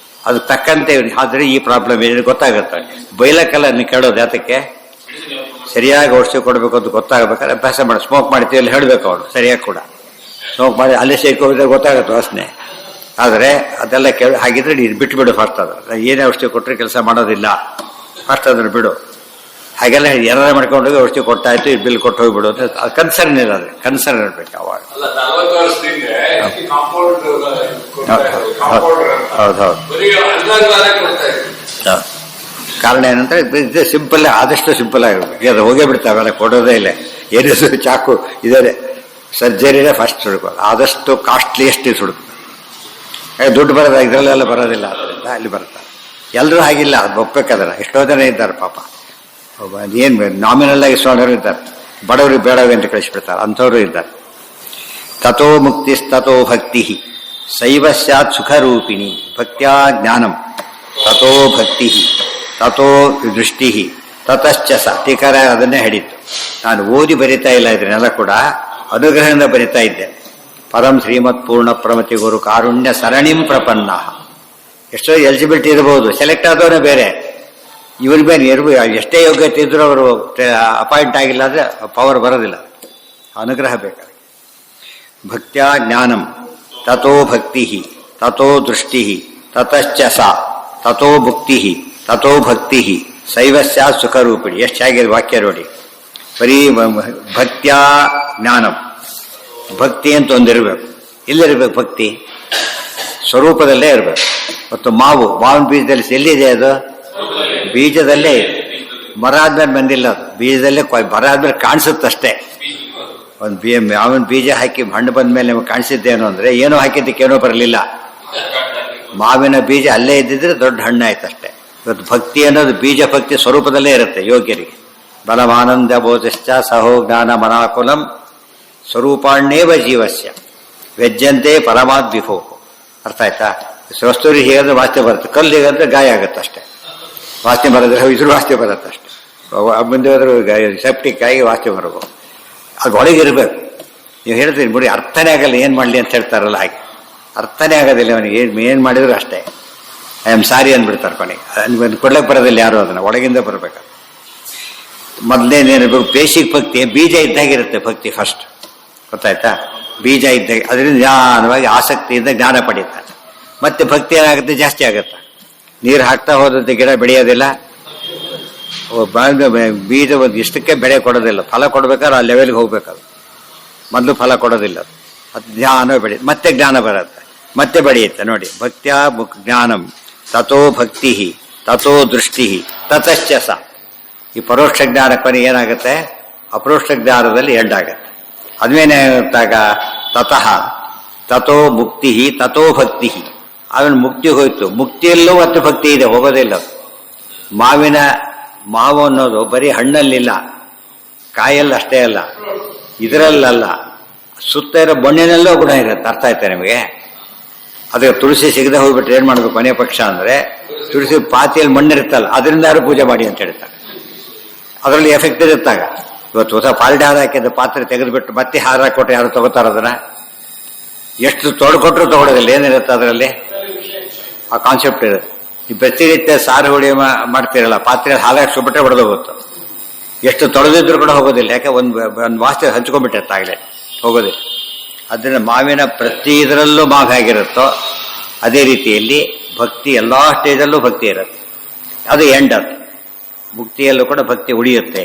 ಅದು ತಕ್ಕಂತೆ ಆದರೆ ಈ ಪ್ರಾಬ್ಲಮ್ ಏನು ಗೊತ್ತಾಗುತ್ತೆ. ಬೈಲಕ್ಕೆಲ್ಲ ನೀವು ಕೇಳೋದು ಯಾತಕ್ಕೆ, ಸರಿಯಾಗಿ ಔಷಧಿ ಕೊಡಬೇಕು ಅಂತ ಗೊತ್ತಾಗಬೇಕಾದ್ರೆ ಅಭ್ಯಾಸ ಮಾಡಿ. ಸ್ಮೋಕ್ ಮಾಡ್ತೀವಿ ಅಲ್ಲಿ ಹೇಳಬೇಕು ಅವನು ಸರಿಯಾಗಿ ಕೂಡ. ಸ್ಮೋಕ್ ಮಾಡಿ ಅಲ್ಲೇ ಸೇರ್ಕೋದ್ರೆ ಗೊತ್ತಾಗುತ್ತೆ ವಾಸನೆ. ಆದರೆ ಅದೆಲ್ಲ ಕೇಳಿ ಹಾಗಿದ್ರೆ ನೀನು ಬಿಟ್ಟುಬಿಡು ಫಸ್ಟ್. ಅದ್ರ ಏನೇ ಔಷಧಿ ಕೊಟ್ಟರೆ ಕೆಲಸ ಮಾಡೋದಿಲ್ಲ, ಫಸ್ಟ್ ಅದನ್ನು ಬಿಡು. ಹಾಗೆಲ್ಲ ಏನಾರ ಮಾಡ್ಕೊಂಡೋಗಿ ಔಷಧಿ ಕೊಟ್ಟಾಯ್ತು, ಈ ಬಿಲ್ ಕೊಟ್ಟು ಹೋಗ್ಬಿಡು ಅಂತ ಅದು ಕನ್ಸರ್ನ್ ಇರೋದ್ರೆ ಕನ್ಸರ್ನ್ ಇರ್ಬೇಕು ಅವಾಗ. ಹೌದೌದು. ಕಾರಣ ಏನಂದ್ರೆ ಇದು ಸಿಂಪಲ್, ಆದಷ್ಟು ಸಿಂಪಲ್ ಆಗಿರ್ಬೇಕು. ಅದು ಹೋಗೇ ಬಿಡ್ತಾವೆಲ್ಲ, ಕೊಡೋದೇ ಇಲ್ಲ. ಏನಿದ್ರು ಚಾಕು ಇದೇ ಸರ್ಜರಿನೇ ಫಸ್ಟ್ ಹುಡುಕೋದು, ಆದಷ್ಟು ಕಾಸ್ಟ್ಲಿಯೆಸ್ಟ್ ಹುಡುಕೋದು. ದುಡ್ಡು ಬರೋದ ಇದರಲ್ಲೆಲ್ಲ ಬರೋದಿಲ್ಲ, ಅದರಿಂದ ಅಲ್ಲಿ ಬರ್ತಾರೆ. ಎಲ್ಲರೂ ಹಾಗಿಲ್ಲ, ಅದು ಒಪ್ಪಬೇಕಾದ್ರೆ. ಎಷ್ಟೋ ಜನ ಇದ್ದಾರೆ ಪಾಪ, ಏನು ನಾಮಿನಲ್ ಆಗಿ ಸೋಣರು ಇದ್ದಾರೆ, ಬಡವರಿಗೆ ಬೇಡವೆ ಅಂತ ಕಳಿಸ್ಬಿಡ್ತಾರೆ, ಅಂಥವ್ರು ಇದ್ದಾರೆ. ತಥೋ ಮುಕ್ತಿಸ್ತಥೋ ಭಕ್ತಿ ಸೈವ ಸ್ಯಾತ್ ಸುಖರೂಪಿಣಿ ಭಕ್ತ್ಯಾ ಜ್ಞಾನಂ ತಥೋ ಭಕ್ತಿ ತಥೋ ದೃಷ್ಟಿ ತತಶ್ಚ ಸ. ಟೀಕಾರ ಅದನ್ನೇ ಹೇಳಿತ್ತು. ನಾನು ಓದಿ ಬರಿತಾ ಇಲ್ಲ, ಇದನ್ನೆಲ್ಲ ಕೂಡ ಅನುಗ್ರಹದಿಂದ ಬರಿತಾ ಇದ್ದೆ. ಪರಂ ಶ್ರೀಮತ್ ಪೂರ್ಣ ಪ್ರಮತಿ ಗುರು ಕಾರುಣ್ಯ ಸರಣಿಂ ಪ್ರಪನ್ನ. ಎಷ್ಟೋ ಎಲಿಜಿಬಿಲಿಟಿ ಇರಬಹುದು, ಸೆಲೆಕ್ಟ್ ಆದವನೇ ಬೇರೆ. ಇವ್ರ ಮೇಲೆ ಎಷ್ಟೇ ಯೋಗ್ಯತೆ ಇದ್ರೂ ಅವರು ಅಪಾಯಿಂಟ್ ಆಗಿಲ್ಲ ಅಂದರೆ ಪವರ್ ಬರೋದಿಲ್ಲ. ಅನುಗ್ರಹ ಬೇಕಾಗಿ. ಭಕ್ತ್ಯಾ ಜ್ಞಾನಂ ತಥೋ ಭಕ್ತಿ ತಥೋ ದೃಷ್ಟಿ ತತಶ್ಚ ಸ ತಥೋ ಭುಕ್ತಿ ತಥೋ ಭಕ್ತಿ ಶೈವಸ್ಯ ಸುಖರೂಪಿಣಿ. ಎಷ್ಟು ಚೆನ್ನಾಗಿದೆ ವಾಕ್ಯ ನೋಡಿ. ಬರೀ ಭಕ್ತ್ಯ ಜ್ಞಾನಂ, ಭಕ್ತಿ ಅಂತ ಒಂದಿರಬೇಕು. ಎಲ್ಲಿರಬೇಕು ಭಕ್ತಿ? ಸ್ವರೂಪದಲ್ಲೇ ಇರಬೇಕು. ಮತ್ತು ಮಾವಿನ ಬೀಜದಲ್ಲಿ ಎಲ್ಲಿದೆ ಅದು? ಬೀಜದಲ್ಲೇ ಇದೆ. ಮರ ಆದ್ಮೇಲೆ ಬಂದಿಲ್ಲ ಅದು, ಬೀಜದಲ್ಲೇ ಮರ ಆದ್ಮೇಲೆ ಕಾಣಿಸುತ್ತಷ್ಟೇ. ಒಂದು ಮಾವಿನ ಬೀಜ ಹಾಕಿ ಹಣ್ಣು ಬಂದ ಮೇಲೆ ನಿಮಗೆ ಕಾಣಿಸಿದ್ದೇನು ಅಂದರೆ ಏನೋ ಹಾಕಿದ್ದಕ್ಕೇನೋ ಬರಲಿಲ್ಲ. ಮಾವಿನ ಬೀಜ ಅಲ್ಲೇ ಇದ್ದಿದ್ರೆ ದೊಡ್ಡ ಹಣ್ಣು ಆಯ್ತಷ್ಟೇ. ಇವತ್ತು ಭಕ್ತಿ ಅನ್ನೋದು ಬೀಜ ಭಕ್ತಿ ಸ್ವರೂಪದಲ್ಲೇ ಇರುತ್ತೆ ಯೋಗ್ಯರಿಗೆ. ಬಲಮಾನಂದ ಬೋಧಶ್ಚ ಸಹೋ ಜ್ಞಾನ ಮನಾಕುಲಂ ಸ್ವರೂಪಾಣ್ಯೇವ ಜೀವಸ್ಯ ವ್ಯಜ್ಯಂತೆ ಪರಮಾದ್ ವಿಭೋ. ಅರ್ಥ ಆಯ್ತಾ? ವಸ್ತುರಿ ಹೇಗಾದ್ರೆ ವಾಸನೆ ಬರುತ್ತೆ, ಕಲ್ಲು ಹೇಗಾದ್ರೆ ಗಾಯ ಆಗುತ್ತೆ ಅಷ್ಟೇ. ವಾಸನೆ ಬರೋದ್ರೆ ಇದ್ರ ವಾಸನೆ ಬರುತ್ತೆ ಅಷ್ಟೇ. ಮುಂದೆ ಹೋದ್ರೆ ಸೆಪ್ಟಿಕ್ ಆಗಿ ವಾಸನೆ ಬರಬಹುದು. ಅದು ಒಳಗಿರ್ಬೇಕು. ನೀವು ಹೇಳ್ತೀರಿ ಬಿಡಿ ಅರ್ಥನೇ ಆಗಲ್ಲ, ಏನು ಮಾಡಲಿ ಅಂತ ಹೇಳ್ತಾರಲ್ಲ ಹಾಗೆ ಅರ್ಥನೇ ಆಗೋದಿಲ್ಲ ಅವನಿಗೆ. ಏನು ಮಾಡಿದ್ರು ಅಷ್ಟೇ ಐ ಆಮ್ ಸಾರಿ ಅಂದ್ಬಿಡ್ತಾರೆ ಕೊನೆಗೆ. ಕೊಡ್ಲಿಕ್ಕೆ ಬರೋದಿಲ್ಲ ಯಾರು, ಅದನ್ನು ಒಳಗಿಂದ ಬರಬೇಕು. ಮೊದಲೇನೇನಿರ್ಬೇಕು? ಬೇಸಿಕ್ ಭಕ್ತಿ ಬೀಜ ಇದ್ದಾಗಿರುತ್ತೆ ಭಕ್ತಿ ಫಸ್ಟ್. ಗೊತ್ತಾಯ್ತಾ? ಬೀಜ ಇದ್ದಾಗ ಅದರಿಂದ ನಿಧಾನವಾಗಿ ಆಸಕ್ತಿಯಿಂದ ಜ್ಞಾನ ಪಡೀತಾರೆ. ಮತ್ತೆ ಭಕ್ತಿ ಏನಾಗುತ್ತೆ? ಜಾಸ್ತಿ ಆಗುತ್ತೆ. ನೀರು ಹಾಕ್ತಾ ಹೋದಂತೆ ಗಿಡ ಬೆಳೆಯೋದಿಲ್ಲ. ಬೀಜ ಒಂದು ಇಷ್ಟಕ್ಕೆ ಬೆಳೆ ಕೊಡೋದಿಲ್ಲ. ಫಲ ಕೊಡ್ಬೇಕಾದ್ರೆ ಆ ಲೆವೆಲ್ಗೆ ಹೋಗ್ಬೇಕದು. ಮೊದಲು ಫಲ ಕೊಡೋದಿಲ್ಲ ಅದು ಜ್ಞಾನ ಬೆಳೆಯುತ್ತೆ. ಮತ್ತೆ ಜ್ಞಾನ ಬರುತ್ತೆ, ಮತ್ತೆ ಬೆಳೆಯುತ್ತೆ. ನೋಡಿ, ಭಕ್ತ್ಯ ಜ್ಞಾನಂ ತಥೋ ಭಕ್ತಿ ತಥೋ ದೃಷ್ಟಿ ತತಶ್ಚ ಸ. ಈ ಪರೋಕ್ಷ ಜ್ಞಾನ ಕೊನೆ ಏನಾಗುತ್ತೆ? ಅಪರೋಕ್ಷ ಜ್ಞಾನದಲ್ಲಿ ಎಂಡಾಗತ್ತೆ. ಅದ್ಮೇನಾಗುತ್ತಾಗ ತತಃ ತಥೋ ಮುಕ್ತಿ ತಥೋ ಭಕ್ತಿ. ಅವನು ಮುಕ್ತಿ ಹೋಯ್ತು. ಮುಕ್ತಿಯಲ್ಲೂ ಮತ್ತು ಭಕ್ತಿ ಇದೆ, ಹೋಗೋದಿಲ್ಲ. ಮಾವು ಅನ್ನೋದು ಬರೀ ಹಣ್ಣಲ್ಲಿಲ್ಲ, ಕಾಯಲ್ಲಿ ಅಷ್ಟೇ ಅಲ್ಲ, ಇದರಲ್ಲಲ್ಲ, ಸುತ್ತ ಇರೋ ಮಣ್ಣಿನಲ್ಲೂ ಗುಣ ಇರುತ್ತೆ. ಅರ್ಥ ಆಯ್ತಾ ನಿಮಗೆ? ಅದಕ್ಕೆ ತುಳಸಿ ಸಿಗದೆ ಹೋಗ್ಬಿಟ್ರೆ ಏನು ಮಾಡಬೇಕು ಕೊನೆ ಪಕ್ಷ ಅಂದರೆ, ತುಳಸಿ ಪಾತಿಯಲ್ಲಿ ಮಣ್ಣಿರುತ್ತಲ್ಲ ಅದರಿಂದ ಯಾರು ಪೂಜೆ ಮಾಡಿ ಅಂತ ಹೇಳ್ತಾರೆ. ಅದರಲ್ಲಿ ಎಫೆಕ್ಟ್ ಇರುತ್ತಾಗ. ಇವತ್ತು ಹೊಸ ಪಾಲ್ಡೆ ಹಾರ ಹಾಕಿದ್ದು ಪಾತ್ರೆ ತೆಗೆದುಬಿಟ್ಟು ಮತ್ತೆ ಹಾರ ಕೊಟ್ಟರೆ ಯಾರು ತಗೋತಾರ ಅದನ್ನ? ಎಷ್ಟು ತೊಡ್ಕೊಟ್ರು ತಗೊಳ್ಳೋದಿಲ್ಲ. ಏನಿರುತ್ತೆ ಅದರಲ್ಲಿ? ಆ ಕಾನ್ಸೆಪ್ಟ್ ಇರುತ್ತೆ. ಈ ಪ್ರತಿನಿತ್ಯ ಸಾರು ಹುಳಿ ಮಾಡ್ತಿರಲ್ಲ, ಪಾತ್ರೆ ಹಾಲಾಗಿ ಸುಬಿಟ್ರೆ ಹೊಡೆದು ಹೋಗುತ್ತೆ. ಎಷ್ಟು ತೊಳೆದಿದ್ರು ಕೂಡ ಹೋಗೋದಿಲ್ಲ. ಯಾಕೆ? ಒಂದು ವಾಸನೆ ಹಂಚ್ಕೊಂಡ್ಬಿಟ್ಟಿರುತ್ತೆ, ಆಗಲೇ ಹೋಗೋದಿಲ್ಲ. ಅದರಿಂದ ಮಾವಿನ ಪ್ರತಿ ಇದರಲ್ಲೂ ಮಾವು ಹೇಗಿರುತ್ತೋ ಅದೇ ರೀತಿಯಲ್ಲಿ ಭಕ್ತಿ ಎಲ್ಲ ಸ್ಟೇಜಲ್ಲೂ ಭಕ್ತಿ ಇರುತ್ತೆ. ಅದು ಎಂಡ್. ಅದು ಮುಕ್ತಿಯಲ್ಲೂ ಕೂಡ ಭಕ್ತಿ ಉಳಿಯುತ್ತೆ.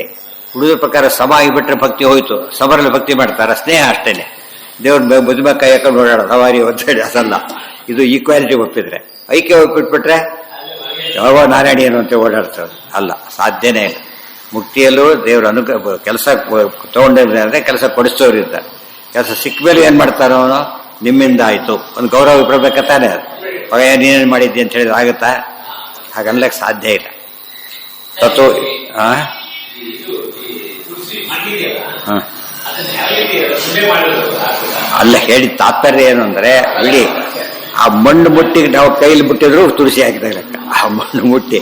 ಉಳಿದ ಪ್ರಕಾರ ಸಮ ಆಗಿಬಿಟ್ರೆ ಭಕ್ತಿ ಹೋಯ್ತು. ಸಮರಲ್ಲಿ ಭಕ್ತಿ ಮಾಡ್ತಾರೆ, ಸ್ನೇಹ ಅಷ್ಟೇನೆ. ದೇವ್ರ ಬುದ್ಧಿಮ ಕೈ ಹಾಕೊಂಡು ಓಡಾಡೋದು ಸವಾರಿ ಒದ್ದಾಡಿ, ಅದಲ್ಲ. ಇದು ಈಕ್ವಾಲಿಟಿ ಒಪ್ಪಿದ್ರೆ. ಐಕ್ಯ ಒಪ್ಪಿಟ್ಬಿಟ್ರೆ ಯಾವ ನಾರಾಯಣ ಏನು ಅಂತ ಓಡಾಡ್ತದೆ, ಅಲ್ಲ, ಸಾಧ್ಯನೇ ಇಲ್ಲ. ಮುಕ್ತಿಯಲ್ಲೂ ದೇವ್ರ ಕೆಲಸ ತಗೊಂಡಿದ್ರೆ ಅಂದರೆ ಕೆಲಸ ಕೊಡಿಸೋರು ಇದ್ದಾರೆ. ಕೆಲಸ ಸಿಕ್ಕ ಮೇಲೆ ಏನು ಮಾಡ್ತಾರೋ ಅವನು? ನಿಮ್ಮಿಂದ ಆಯಿತು ಒಂದು ಗೌರವ ಬಿಡಬೇಕತ್ತಾನೆ. ಅವಾಗ ನೀನೇನು ಮಾಡಿದ್ದಿ ಅಂತ ಹೇಳಿದ್ರೆ ಆಗುತ್ತಾ? ಹಾಗನ್ಲಕ್ಕೆ ಸಾಧ್ಯ ಇಲ್ಲ. ತತ್ವ ಅಲ್ಲ, ಹೇಳಿ ತಾತ್ಪರ್ಯ ಏನು ಅಂದರೆ, ಬಿಡಿ ಆ ಮಣ್ಣು ಮುಟ್ಟಿಗೆ ನಾವು ಕೈಲಿ ಮುಟ್ಟಿದ್ರು ತುಳಸಿ ಹಾಕಿದ ಲೆಕ್ಕ. ಆ ಮಣ್ಣು ಮುಟ್ಟಿ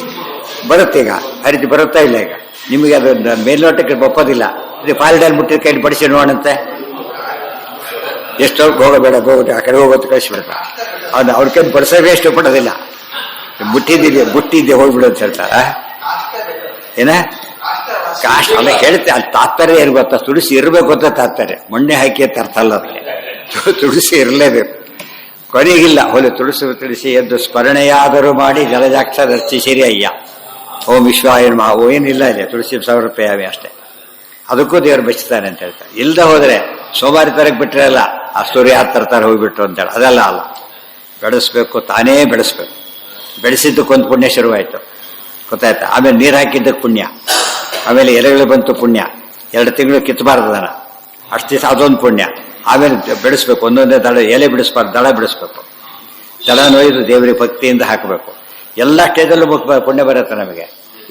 ಬರುತ್ತೆ. ಈಗ ಆ ರೀತಿ ಬರುತ್ತಾ ಇಲ್ಲ? ಈಗ ನಿಮಗೆ ಅದು ಮೇಲ್ನೋಟಕ್ಕೆ ಒಪ್ಪೋದಿಲ್ಲ. ಇದು ಪಾಲ್ಡಲ್ಲಿ ಮುಟ್ಟಿದ ಕೈಲಿ ಬಡಿಸಿ ನೋಡಂತೆ. ಎಷ್ಟೋ ಹೋಗಬೇಡ ಹೋಗುತ್ತೆ, ಆ ಕಡೆ ಹೋಗೋದು ಕಳಿಸ್ಬಿಡ್ತಾ. ಅವ್ನು ಅವ್ರ ಕೈ ಬಡಿಸೋದೇ ಇಷ್ಟಪಡೋದಿಲ್ಲ. ಮುಟ್ಟಿದ್ದೆ ಹೋಗ್ಬಿಡು ಅಂತ ಹೇಳ್ತಾರ. ಏನ ಕಾಷ್ಟ ಅಲ್ಲ ಹೇಳುತ್ತೆ. ಅಲ್ಲಿ ತಾತ್ಪರ್ಯ ಇರ್ಬೇಕು, ತುಳಸಿ ಇರಬೇಕು ಅಂತ ತಾತ್ಪರ್ಯ. ಮಣ್ಣೆ ಹಾಕಿ ಅಂತ ಅರ್ಥ ಅಲ್ಲ ಅದಕ್ಕೆ. ತುಳಸಿ ಇರಲೇಬೇಕು. ಕೊನೆಗಿಲ್ಲ ಹೊಲೆ ತುಳಸಿ ಎದ್ದು ಸ್ಮರಣೆಯಾದರೂ ಮಾಡಿ ಜಲಜಾಕ್ಷ ರಚಿಸಿರಿ ಅಯ್ಯ ಓಂ ವಿಶ್ವಾಯ ನಮಃ. ಏನಿಲ್ಲ ಇದೆ, ತುಳಸಿ 1000 ರೂಪಾಯಿ ಅವೆ ಅಷ್ಟೇ. ಅದಕ್ಕೂ ದೇವರು ಬಚ್ತಾನೆ ಅಂತ ಹೇಳ್ತಾರೆ. ಇಲ್ಲದೆ ಹೋದರೆ ಸೋಮಾರಿ ತರಕ್ಕೆ ಬಿಟ್ಟರೆ ಅಲ್ಲ, ಆ ಸೂರ್ಯ ತರ್ತಾರೆ ಹೋಗ್ಬಿಟ್ರು ಅಂತೇಳಿ ಅದೆಲ್ಲ ಅಲ್ಲ. ಬೆಳೆಸ್ಬೇಕು, ತಾನೇ ಬೆಳೆಸ್ಬೇಕು. ಬೆಳೆಸಿದ್ದಕ್ಕೊಂದು ಪುಣ್ಯ ಶುರುವಾಯಿತು, ಗೊತ್ತಾಯ್ತಾ? ಆಮೇಲೆ ನೀರು ಹಾಕಿದ್ದಕ್ಕೆ ಪುಣ್ಯ, ಆಮೇಲೆ ಎಲೆಗಳು ಬಂತು ಪುಣ್ಯ. 2 ತಿಂಗಳು ಕಿತ್ತಬಾರ್ದು ದನ, ಅಷ್ಟು ದಿವಸ ಅದೊಂದು ಪುಣ್ಯ. ಆಮೇಲೆ ಬೆಳೆಸ್ಬೇಕು, ಒಂದೊಂದೇ ದಳ ಎಲೆ ಬಿಡಿಸ್ಬಾರ್ದು, ದಳ ಬಿಡಿಸ್ಬೇಕು. ದಳ ನೋಯ್ದು ದೇವರಿಗೆ ಭಕ್ತಿಯಿಂದ ಹಾಕಬೇಕು. ಎಲ್ಲ ಸ್ಟೇಜಲ್ಲೂ ಪುಣ್ಯ ಬರುತ್ತೆ ನಮಗೆ.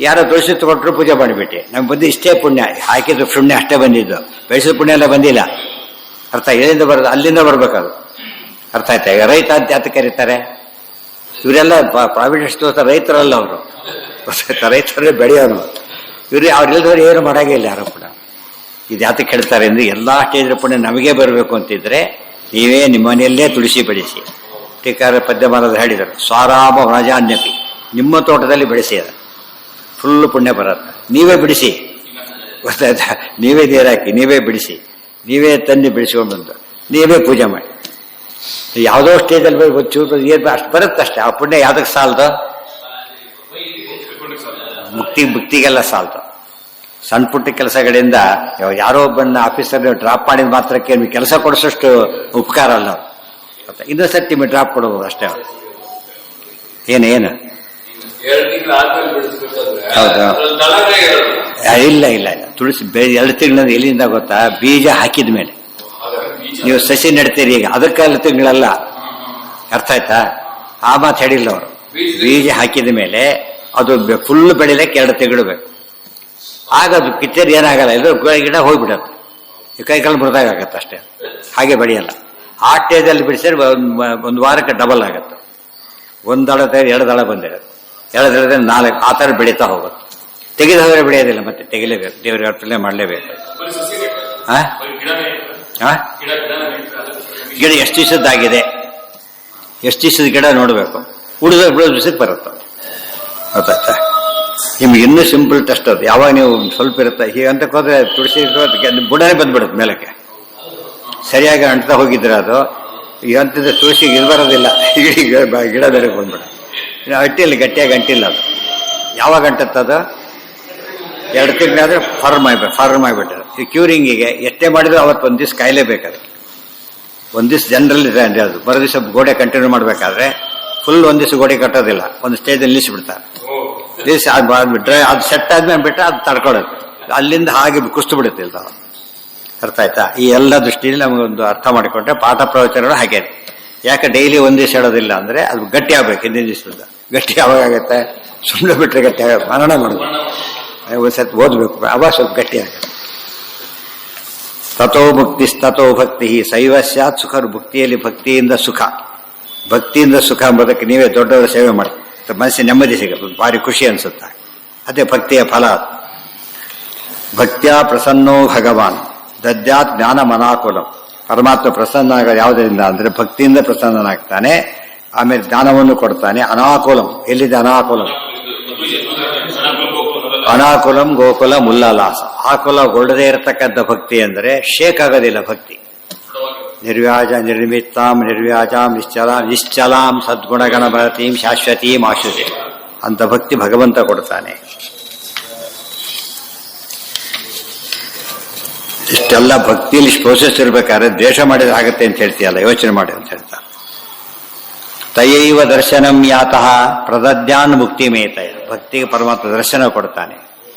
ಯಾರೋ ತುಳಸಿ ತಗೊಂಡ್ರು ಪೂಜೆ ಮಾಡಿಬಿಟ್ಟು ನಮ್ಗೆ ಬಂದು ಇಷ್ಟೇ ಪುಣ್ಯ. ಹಾಕಿದ್ದು ಪುಣ್ಯ ಅಷ್ಟೇ ಬಂದಿದ್ದು, ಬೆಳೆಸಿದ ಪುಣ್ಯ ಎಲ್ಲ ಬಂದಿಲ್ಲ. ಅರ್ಥ ಎಲ್ಲಿಂದ ಬರೋದು? ಅಲ್ಲಿಂದ ಬರ್ಬೇಕದು. ಅರ್ಥ ಆಯ್ತಾ? ಈಗ ರೈತ ಅಂತ ಯಾತಕ್ಕೆ ಕರೀತಾರೆ? ಇವರೆಲ್ಲ ಪ್ರಾವಿಡೆಂಟ್ ತೋರ್ತಾರೆ, ರೈತರಲ್ಲ ಅವರು. ರೈತರೇ ಬೆಳೆಯೋನು ಇವ್ರು. ಅವ್ರಿಲ್ದವ್ರು ಏನು ಮಾಡೋಂಗಿಲ್ಲ ಯಾರು ಕೂಡ. ಇದು ಯಾತಕ್ಕೆ ಹೇಳ್ತಾರೆ ಅಂದರೆ, ಎಲ್ಲ ಸ್ಟೇಜ್ ಪುಣ್ಯ ನಮಗೆ ಬರಬೇಕು ಅಂತಿದ್ರೆ ನೀವೇ ನಿಮ್ಮ ಮನೆಯಲ್ಲೇ ತುಳಸಿ ಬೆಳೆಸಿ. ಟೀಕಾರ ಪದ್ಯಮಾನದ ಹೇಳಿದರು, ಸ್ವಾರಾಮ ರಾಜಾನ್ಯಪಿ, ನಿಮ್ಮ ತೋಟದಲ್ಲಿ ಬೆಳೆಸಿ, ಅದು ಫುಲ್ಲು ಪುಣ್ಯ ಬರುತ್ತೆ. ನೀವೇ ಬಿಡಿಸಿ, ಗೊತ್ತಾಯ್ತಾ? ನೀವೇ ನೀರಾಕಿ, ನೀವೇ ಬಿಡಿಸಿ, ನೀವೇ ತಂದು ಬಿಡಿಸ್ಕೊಂಡು ಬಂದು ನೀವೇ ಪೂಜೆ ಮಾಡಿ. ಯಾವುದೋ ಸ್ಟೇಜಲ್ಲಿ ಏನು ಅಷ್ಟು ಬರುತ್ತಷ್ಟೇ. ಆ ಪುಣ್ಯ ಯಾವುದಕ್ಕೆ ಸಾಲದು? ಮುಕ್ತಿಗೆಲ್ಲ ಸಾಲ್ತು. ಸಣ್ಣ ಪುಟ್ಟ ಕೆಲಸಗಳಿಂದ ಯಾರೋ ಒಬ್ಬನ ಆಫೀಸರ್ ಡ್ರಾಪ್ ಮಾಡಿದ ಮಾತ್ರಕ್ಕೆ ನಿಮ್ಗೆ ಕೆಲಸ ಕೊಡಿಸೋಷ್ಟು ಉಪಕಾರ ಅಲ್ಲ ಅವ್ರು. ಇನ್ನೊಂದು ಸರ್ತಿ ನಿಮಗೆ ಡ್ರಾಪ್ ಕೊಡ್ಬೋದು ಅಷ್ಟೇ. ಏನು ಹೌದು, ಇಲ್ಲ ಇಲ್ಲ ಇಲ್ಲ. ತುಳಸಿ 2 ತಿಂಗಳಲ್ಲಿ ಎಲ್ಲಿಂದ ಗೊತ್ತಾ? ಬೀಜ ಹಾಕಿದ ಮೇಲೆ. ನೀವು ಸಸಿ ನೆಡ್ತೀರಿ ಈಗ, ಅದಕ್ಕೆ 2 ತಿಂಗಳಲ್ಲ. ಅರ್ಥ ಆಯ್ತಾ? ಆ ಮಾತು ಹೇಳಿಲ್ಲ ಅವರು. ಬೀಜ ಹಾಕಿದ ಮೇಲೆ ಅದು ಫುಲ್ ಬೆಳಿಲಿಕ್ಕೆ 2 ತಿಂಗಳು ಬೇಕು. ಆಗ ಅದು ಕಿತ್ತೇರಿ ಏನಾಗಲ್ಲ, ಇದು ಗಿಡ ಹೋಗ್ಬಿಡತ್ತೆ, ಕೈಕಾಲು ಮುರಿದಾಗತ್ತೆ ಅಷ್ಟೇ. ಹಾಗೆ ಬೆಳೆಯಲ್ಲ. ಆ ಸ್ಟೇಜಲ್ಲಿ ಬಿಡಿಸಿದ್ರೆ 1 ವಾರಕ್ಕೆ ಡಬಲ್ ಆಗುತ್ತೆ. 1 ದಳ ತೆಗೆದು 2 ದಳ ಬಂದಿರುತ್ತೆ, 2 ದಳದ 4 ಆ ಥರ ಬೆಳೀತಾ ಹೋಗುತ್ತೆ. ತೆಗೆದು ಹೋದರೆ ಬೆಳೆಯೋದಿಲ್ಲ, ಮತ್ತೆ ತೆಗಿಲೇಬೇಕು, ದೇವ್ರ ಅರ್ಥಲ್ಲೇ ಮಾಡಲೇಬೇಕು. ಗಿಡ ಎಷ್ಟು ದಿವಸದ್ದಾಗಿದೆ, ಎಷ್ಟು ದಿವಸದ ಗಿಡ ನೋಡಬೇಕು. ಉಳಿದ ಬಿಡೋದು ದಿವಸಕ್ಕೆ ಬರುತ್ತೆ. ಗೊತ್ತಾಯ್ತಾ? ನಿಮ್ಗೆ ಇನ್ನೂ ಸಿಂಪಲ್ ಟೆಸ್ಟ್ ಅದು. ಯಾವಾಗ ನೀವು ಸ್ವಲ್ಪ ಇರುತ್ತೆ ಹೀಗಂತಕ್ಕೆ ಹೋದ್ರೆ ತುಳಸಿ ಬುಡನೇ ಬಂದ್ಬಿಡುತ್ತೆ ಮೇಲಕ್ಕೆ. ಸರಿಯಾಗಿ ಅಂಟ್ತಾ ಹೋಗಿದ್ರೆ ಅದು ಈಗ ಅಂತಿದ್ರೆ ತುಳಸಿಗೆ ಇದು ಬರೋದಿಲ್ಲ, ಗಿಡ ಬೇರೆ ಬಂದ್ಬಿಡುತ್ತೆ. ಅಟ್ಟಿಲ್ಲ, ಗಟ್ಟಿಯಾಗಿ ಅಂಟಿಲ್ಲ ಅದು. ಯಾವಾಗ ಅಂಟತ್ತದು? 2 ತಿಂಗಳಾದ್ರೆ ಫರ್ಮ್ ಆಗಿಬಿಟ್ಟರು. ಈ ಕ್ಯೂರಿಂಗಿಗೆ ಎಷ್ಟೇ ಮಾಡಿದ್ರು ಅವತ್ತು 1 ದಿವಸ ಕಾಯಲೇಬೇಕಾದ್ರೆ. 1 ದಿವಸ ಜನರಲ್ ಇದೆ ಅಂದರೆ ಅದು ಬರೋ ದಿವಸ ಗೋಡೆ ಕಂಟಿನ್ಯೂ ಮಾಡಬೇಕಾದ್ರೆ ಫುಲ್ 1 ದಿವಸ ಗೋಡೆ ಕಟ್ಟೋದಿಲ್ಲ, ಒಂದು ಸ್ಟೇಜಲ್ಲಿ ನಿಲ್ಲಿಸ್ಬಿಡ್ತಾರೆ. ದಿವಸ ಬಿಟ್ರೆ ಅದು ಸೆಟ್ ಆದ್ಮೇಲೆ ಬಿಟ್ಟರೆ ಅದು ತಡ್ಕೊಳುತ್ತೆ, ಅಲ್ಲಿಂದ ಹಾಗೆ ಕುಸ್ತು ಬಿಡುತ್ತೆ ಇಲ್ಲ. ಅರ್ಥ ಆಯ್ತಾ? ಈ ಎಲ್ಲ ದೃಷ್ಟಿಯಲ್ಲಿ ನಮಗೊಂದು ಅರ್ಥ ಮಾಡಿಕೊಂಡ್ರೆ ಪಾಠ ಪ್ರವಚನಗಳು ಹಾಗೆ. ಯಾಕೆ ಡೈಲಿ 1 ದಿವಸ ಹೇಳೋದಿಲ್ಲ ಅಂದರೆ ಅದು ಗಟ್ಟಿ ಆಗ್ಬೇಕು. ಹಿಂದಿನ ದಿವಸದಿಂದ ಗಟ್ಟಿ ಯಾವಾಗ ಆಗುತ್ತೆ? ಸುಮ್ಮನೆ ಬಿಟ್ಟರೆ ಗಟ್ಟಿ ಆಗುತ್ತೆ. ಮನನ ಮಾಡಬೇಕು, ಒಂದ್ಸತಿ ಓದಬೇಕು, ಅವಾಗ ಸ್ವಲ್ಪ ಗಟ್ಟಿ ಆಗುತ್ತೆ. ತಥೋ ಮುಕ್ತಿ ತಥೋ ಭಕ್ತಿ ಶೈವ ಸ್ಯಾತ್ ಸುಖ. ಭಕ್ತಿಯಲ್ಲಿ ಭಕ್ತಿಯಿಂದ ಸುಖ, ಭಕ್ತಿಯಿಂದ ಸುಖ ಎಂಬುದಕ್ಕೆ ನೀವೇ ದೊಡ್ಡವರ ಸೇವೆ ಮಾಡಿ ಮನಸ್ಸಿನ ನೆಮ್ಮದಿ ಸಿಗುತ್ತೆ, ಭಾರಿ ಖುಷಿ ಅನಿಸುತ್ತೆ. ಅದೇ ಭಕ್ತಿಯ ಫಲ. ಭಕ್ತ್ಯಾ ಪ್ರಸನ್ನೋ ಭಗವಾನ್ ದದ್ಯಾತ್ ಜ್ಞಾನ ಮನಾಕುಲಂ. ಪರಮಾತ್ಮ ಪ್ರಸನ್ನ ಆಗೋದು ಯಾವುದರಿಂದ ಅಂದರೆ ಭಕ್ತಿಯಿಂದ ಪ್ರಸನ್ನನಾಗ್ತಾನೆ, ಆಮೇಲೆ ಜ್ಞಾನವನ್ನು ಕೊಡ್ತಾನೆ. ಅನಾಕುಲಂ, ಎಲ್ಲಿದೆ ಅನಾಕುಲಂ? ಅನಾಕುಲಂ ಗೋಕುಲಂ ಉಲ್ಲಾಸ. ಆಕುಲಗೊಳ್ಳದೇ ಇರತಕ್ಕಂಥ ಭಕ್ತಿ ಅಂದರೆ ಶೇಕ್ ಆಗೋದಿಲ್ಲ ಭಕ್ತಿ. ನಿರ್ವ್ಯಾಜ ನಿರ್ನಿಮಿತ್ತಾಂ ನಿರ್ವ್ಯಾಜಾಂ ನಿಶ್ಚಲಾಂ ಸದ್ಗುಣಗಣ ಭರತೀಂ ಶಾಶ್ವತೀಂ ಆಶ್ರುತಿ ಅಂತ ಭಕ್ತಿ ಭಗವಂತ ಕೊಡ್ತಾನೆ. ಇಷ್ಟೆಲ್ಲ ಭಕ್ತಿಯಲ್ಲಿ ಪ್ರೋಸೆಸ್ ಇರಬೇಕಾದ್ರೆ ದ್ವೇಷ ಮಾಡಿದ್ರೆ ಆಗುತ್ತೆ ಅಂತ ಹೇಳ್ತೀಯಲ್ಲ, ಯೋಚನೆ ಮಾಡಿ ಅಂತ ಹೇಳ್ತಾರೆ. ತಯೈವ ದರ್ಶನಂ ಯಾತಃ ಪ್ರದದ್ಯಾನ್ ಮುಕ್ತಿ ಮೇತಯ. ಭಕ್ತಿಗೆ ಪರಮಾತ್ಮ ದರ್ಶನ ಕೊಡ್ತಾನೆ.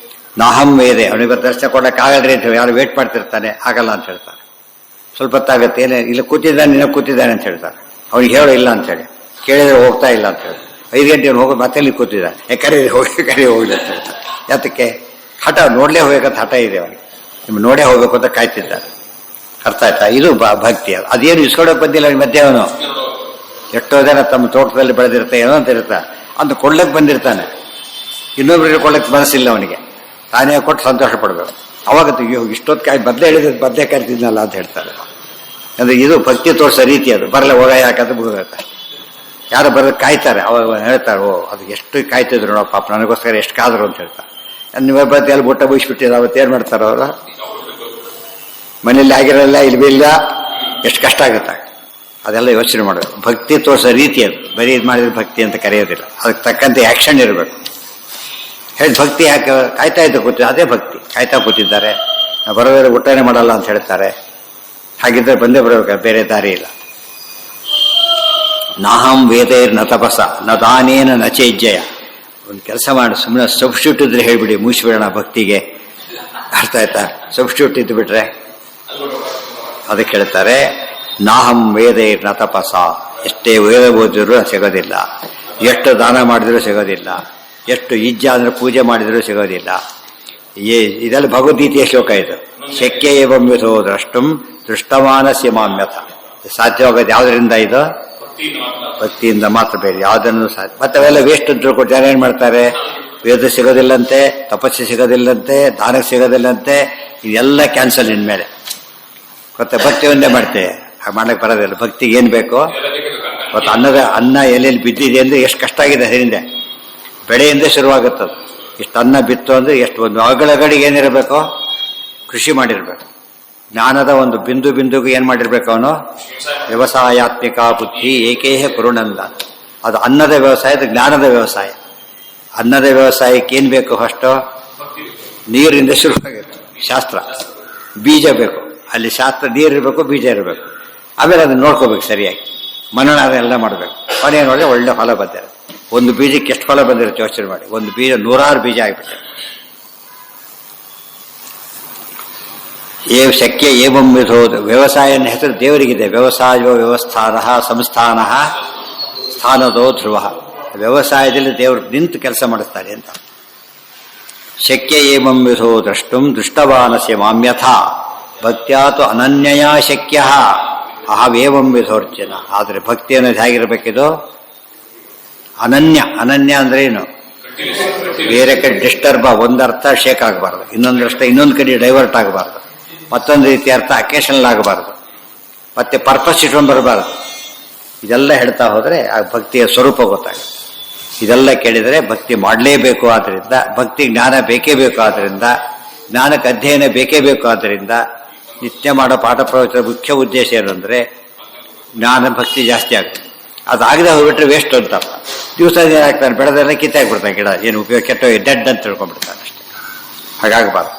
ನಾಹಂ ವೇದೆ, ಅವನಿಗೆ ದರ್ಶನ ಕೊಡೋಕ್ಕಾಗಲ್ರಿ ಅಂತ ಯಾರು ವೇಟ್ ಮಾಡ್ತಿರ್ತಾನೆ, ಆಗಲ್ಲ ಅಂತ ಹೇಳ್ತಾರೆ. ಸ್ವಲ್ಪ ಹೊತ್ತಾಗತ್ತೆ, ಏನೇ ಇಲ್ಲ ಕೂತಿದ್ದಾನೆ, ನಿನ್ನ ಕೂತಿದ್ದಾನೆ ಅಂತ ಹೇಳ್ತಾರೆ. ಅವ್ನಿಗೆ ಹೇಳೋ ಇಲ್ಲ ಅಂತ ಹೇಳಿ, ಕೇಳಿದ್ರೆ ಹೋಗ್ತಾ ಇಲ್ಲ ಅಂತ ಹೇಳಿ. 5 ಗಂಟೆಗೆ ಹೋಗೋ ಮತ್ತೆ ಇಲ್ಲಿ ಕೂತಿದ್ದಾನೆ, ಕರೆ ಹೋಗ್ಲಿ ಅಂತ ಹೇಳ್ತಾರೆ. ಯಾತಕ್ಕೆ? ಹಠ, ನೋಡ್ಲೇ ಹೋಗ್ಬೇಕಂತ ಹಠ ಇದೆ ಅವನಿಗೆ. ನಿಮ್ಗೆ ನೋಡೇ ಹೋಗ್ಬೇಕು ಅಂತ ಕಾಯ್ತಿದ್ದಾರೆ. ಅರ್ಥ ಆಯ್ತಾ? ಇದು ಭಕ್ತಿ. ಅದೇನು ಇಸ್ಕೊಡೋಕೆ ಬಂದಿಲ್ಲ ಅವನ ಮಧ್ಯೆ. ಅವನು ಎಷ್ಟೋ ಜನ ತಮ್ಮ ತೋಟದಲ್ಲಿ ಬೆಳೆದಿರ್ತಾರೆ, ಏನೋ ಅಂತ ಇರ್ತಾ ಅಂತ ಕೊಡ್ಲಕ್ಕೆ ಬಂದಿರ್ತಾನೆ. ಇನ್ನೊಬ್ರಿಗೆ ಕೊಡ್ಲಕ್ಕೆ ಮನಸ್ಸಿಲ್ಲ ಅವನಿಗೆ, ತಾನೇ ಕೊಟ್ಟು ಸಂತೋಷ ಪಡಬೇಕು. ಅವಾಗ ಇಷ್ಟೊತ್ತು ಬದಲೇ ಹೇಳಿದ್ರೆ ಬದಲೇ ಕರಿತಿದ್ನಲ್ಲ ಅಂತ ಹೇಳ್ತಾರೆ. ಅಂದರೆ ಇದು ಭಕ್ತಿ ತೋರಿಸೋ ರೀತಿ. ಅದು ಬರಲ್ಲ ಹೋಗ ಯಾಕಂದ್ರೆ ಬಿಡಬೇಕು. ಯಾರು ಬರೋದು ಕಾಯ್ತಾರೆ, ಅವಾಗ ಹೇಳ್ತಾರೆ, ಓ ಅದು ಎಷ್ಟು ಕಾಯ್ತಿದ್ರು ನೋಡೋ ಪಾಪ, ನನಗೋಸ್ಕರ ಎಷ್ಟು ಕಾದ್ರು ಅಂತ ಹೇಳ್ತಾರೆ. ನೀವು ಬತ್ತೆ ಎಲ್ಲ ಬುಟ್ಟ ಬೂಯಿಸ್ಬಿಟ್ಟಿದ್ರು, ಅವತ್ತೇನು ಮಾಡ್ತಾರೆ ಅವರು? ಮನೇಲಿ ಆಗಿರಲ್ಲ, ಇಲ್ಲಿ ಇಲ್ಲ, ಎಷ್ಟು ಕಷ್ಟ ಆಗುತ್ತೆ. ಅದೆಲ್ಲ ಯೋಚನೆ ಮಾಡಬೇಕು. ಭಕ್ತಿ ತೋರಿಸೋ ರೀತಿ ಅದು. ಬರೀ ಇದು ಮಾಡಿದ್ರೆ ಭಕ್ತಿ ಅಂತ ಕರೆಯೋದಿಲ್ಲ, ಅದಕ್ಕೆ ತಕ್ಕಂತೆ ಆ್ಯಕ್ಷನ್ ಇರಬೇಕು. ಹೇಳಿ ಭಕ್ತಿ ಯಾಕೆ ಕಾಯ್ತಾ ಇದ್ದು ಕೂತಿದ್ದೆ, ಅದೇ ಭಕ್ತಿ. ಕಾಯ್ತಾ ಕೂತಿದ್ದಾರೆ, ಬರೋದ್ರೆ ಊಟನೇ ಮಾಡಲ್ಲ ಅಂತ ಹೇಳ್ತಾರೆ. ಹಾಗಿದ್ರೆ ಬಂದೇ ಬರಬೇಕು, ಬೇರೆ ದಾರಿ ಇಲ್ಲ. ನಾಹಂ ವೇದೈರ್ ನ ತಪಸ ನ ದಾನೇನ ನ ಚೇಜ್ಜಯ. ಒಂದು ಕೆಲಸ ಮಾಡಿ, ಸುಮ್ಮನೆ ಸಬ್ಸ್ಟ್ಯೂಟ್ ಇದ್ರೆ ಹೇಳ್ಬಿಡಿ, ಮುಗಿಸ್ಬಿಡೋಣ ಭಕ್ತಿಗೆ. ಅರ್ಥ ಆಯ್ತಾ? ಸಬ್ಸ್ಟ್ಯೂಟ್ ಇದ್ದು ಬಿಟ್ರೆ ಅದಕ್ಕೆ ಹೇಳ್ತಾರೆ ನಾಹಂ ವೇದೈರ್ ನ ತಪಸ. ಎಷ್ಟೇ ವೇದ ಓದಿದ್ರು ಸಿಗೋದಿಲ್ಲ, ಎಷ್ಟು ದಾನ ಮಾಡಿದ್ರೂ ಸಿಗೋದಿಲ್ಲ, ಎಷ್ಟು ಇಜ್ಜ ಅಂದ್ರೆ ಪೂಜೆ ಮಾಡಿದ್ರೂ ಸಿಗೋದಿಲ್ಲ. ಇದೆಲ್ಲ ಭಗವದ್ಗೀತೆಯ ಶ್ಲೋಕ ಇದು. ಶಕ್ಯ ಏವಂ ವಿಧೋ ದ್ರಷ್ಟುಂ ದೃಷ್ಟಮಾನಸ್ಯ ಮಾಮ್ಯಥ. ಸಾಧ್ಯವಾಗೋದು ಯಾವುದರಿಂದ? ಇದು ಭಕ್ತಿಯಿಂದ ಮಾತ್ರ, ಬೇರೆ ಯಾವುದನ್ನು ಸಾಧ್ಯ. ಮತ್ತೆ ಅವೆಲ್ಲ ವೇಸ್ಟ್ ಅಂತ ತಿಳ್ಕೊಂಡು ಜನ ಏನು ಮಾಡ್ತಾರೆ? ವೇದ ಸಿಗೋದಿಲ್ಲಂತೆ, ತಪಸ್ಸು ಸಿಗೋದಿಲ್ಲಂತೆ, ದಾನ ಸಿಗೋದಿಲ್ಲಂತೆ, ಇದೆಲ್ಲ ಕ್ಯಾನ್ಸಲ್ ಇನ್ಮೇಲೆ. ಮತ್ತೆ ಭಕ್ತಿ ಒಂದೇ ಮಾಡ್ತೇವೆ, ಹಾಗೆ ಮಾಡ್ಲಿಕ್ಕೆ ಬರೋದಿಲ್ಲ. ಭಕ್ತಿಗೆ ಏನು ಬೇಕು? ಮತ್ತು ಅನ್ನ ಎಲ್ಲೆಲ್ಲಿ ಬಿದ್ದಿದೆ ಅಂದರೆ ಎಷ್ಟು ಕಷ್ಟ ಆಗಿದೆ. ಹಿಂದೆ ಬೆಳೆಯಿಂದ ಶುರುವಾಗುತ್ತದು. ಇಷ್ಟು ಅನ್ನ ಬಿತ್ತು ಅಂದರೆ ಎಷ್ಟು ಒಂದು ಅಗಳಗಡಿಗೆ ಏನಿರಬೇಕು? ಕೃಷಿ ಮಾಡಿರ್ಬೇಕು. ಜ್ಞಾನದ ಒಂದು ಬಿಂದುಗೂ ಏನು ಮಾಡಿರ್ಬೇಕು ಅವನು? ವ್ಯವಸಾಯಾತ್ಮಿಕ ಬುದ್ಧಿ ಏಕೇಹ ಕುರುನಂದ. ಅದು ಅನ್ನದ ವ್ಯವಸಾಯ, ಅದು ಜ್ಞಾನದ ವ್ಯವಸಾಯ. ಅನ್ನದ ವ್ಯವಸಾಯಕ್ಕೆ ಏನು ಬೇಕು ಫಸ್ಟು? ನೀರಿಂದ ಶುರುವಾಗಿತ್ತು ಶಾಸ್ತ್ರ. ಬೀಜ ಬೇಕು, ಅಲ್ಲಿ ಶಾಸ್ತ್ರ ನೀರಿರಬೇಕು, ಬೀಜ ಇರಬೇಕು. ಆಮೇಲೆ ಅದನ್ನು ನೋಡ್ಕೋಬೇಕು ಸರಿಯಾಗಿ, ಮನನ ಎಲ್ಲ ಮಾಡಬೇಕು. ಕೊನೆ ನೋಡಿದ್ರೆ ಒಳ್ಳೆ ಫಲ ಬಂದಿರುತ್ತೆ. ಒಂದು ಬೀಜಕ್ಕೆ ಎಷ್ಟು ಫಲ ಬಂದಿರುತ್ತೆ ಯೋಚನೆ ಮಾಡಿ. ಒಂದು ಬೀಜ 100 ಬೀಜ ಆಗಿಬಿಟ್ಟೆ. ಶಕ್ಯ ಏವಂ ವಿಧೋ ವ್ಯವಸಾಯನ ಹೆಸರು ದೇವರಿಗಿದೆ. ವ್ಯವಸಾಯೋ ವ್ಯವಸ್ಥಾನ ಸಂಸ್ಥಾನ ಸ್ಥಾನದೋ ಧ್ರುವ. ವ್ಯವಸಾಯದಲ್ಲಿ ದೇವರು ನಿಂತು ಕೆಲಸ ಮಾಡಿಸ್ತಾರೆ ಅಂತ. ಶಕ್ಯ ಏವಂ ವಿಧೋ ದ್ರಷ್ಟುಂ ದೃಷ್ಟವಾನಸ್ಯ ಮಾಮ್ಯಥಾ ಭಕ್ತ್ಯಾತು ಅನನ್ಯಯ ಶಕ್ಯ ಅಹವೇವಂ ವಿಧೋರ್ಜನ. ಆದರೆ ಭಕ್ತಿ ಅನ್ನೋದು ಹೇಗಿರಬೇಕಿದು? ಅನನ್ಯ. ಅನನ್ಯ ಅಂದ್ರೆ ಏನು? ಬೇರೆ ಕಡೆ ಡಿಸ್ಟರ್ಬ್, ಒಂದರ್ಥ ಶೇಕ್ ಆಗಬಾರ್ದು, ಇನ್ನೊಂದರ್ಥ ಇನ್ನೊಂದು ಕಡೆ ಡೈವರ್ಟ್ ಆಗಬಾರ್ದು, ಮತ್ತೊಂದು ರೀತಿಯ ಅರ್ಥ ಅಕೇಶನಲ್ ಆಗಬಾರ್ದು, ಮತ್ತೆ ಪರ್ಪಸ್ ಇಟ್ಕೊಂಡು ಬರಬಾರ್ದು. ಇದೆಲ್ಲ ಹೇಳ್ತಾ ಹೋದರೆ ಆ ಭಕ್ತಿಯ ಸ್ವರೂಪ ಗೊತ್ತಾಗುತ್ತೆ. ಇದೆಲ್ಲ ಕೇಳಿದರೆ ಭಕ್ತಿ ಮಾಡಲೇಬೇಕು. ಆದ್ದರಿಂದ ಭಕ್ತಿ ಜ್ಞಾನ ಬೇಕೇ ಬೇಕು. ಆದ್ದರಿಂದ ಜ್ಞಾನಕ್ಕೆ ಅಧ್ಯಯನ ಬೇಕೇ ಬೇಕು. ಆದ್ದರಿಂದ ನಿತ್ಯ ಮಾಡೋ ಪಾಠ ಪ್ರವಚನ ಮುಖ್ಯ ಉದ್ದೇಶ ಏನಂದರೆ ಜ್ಞಾನ ಭಕ್ತಿ ಜಾಸ್ತಿ ಆಗುತ್ತೆ. ಅದಾಗದೆ ಹೋಗ್ಬಿಟ್ರೆ ವೇಸ್ಟ್ ಅಂತ. ದಿವಸ ಏನಾಗ್ತಾನೆ, ಬೆಳೆದೆಲ್ಲ ಕಿತ್ತಾಕ್ಬಿಡ್ತಾನೆ ಗಿಡ, ಏನು ಉಪಯೋಗ, ಕೆಟ್ಟ ಡೆಡ್ ಅಂತ ತಿಳ್ಕೊಂಡ್ಬಿಡ್ತಾನೆ ಅಷ್ಟೇ. ಹಾಗಾಗಬಾರ್ದು.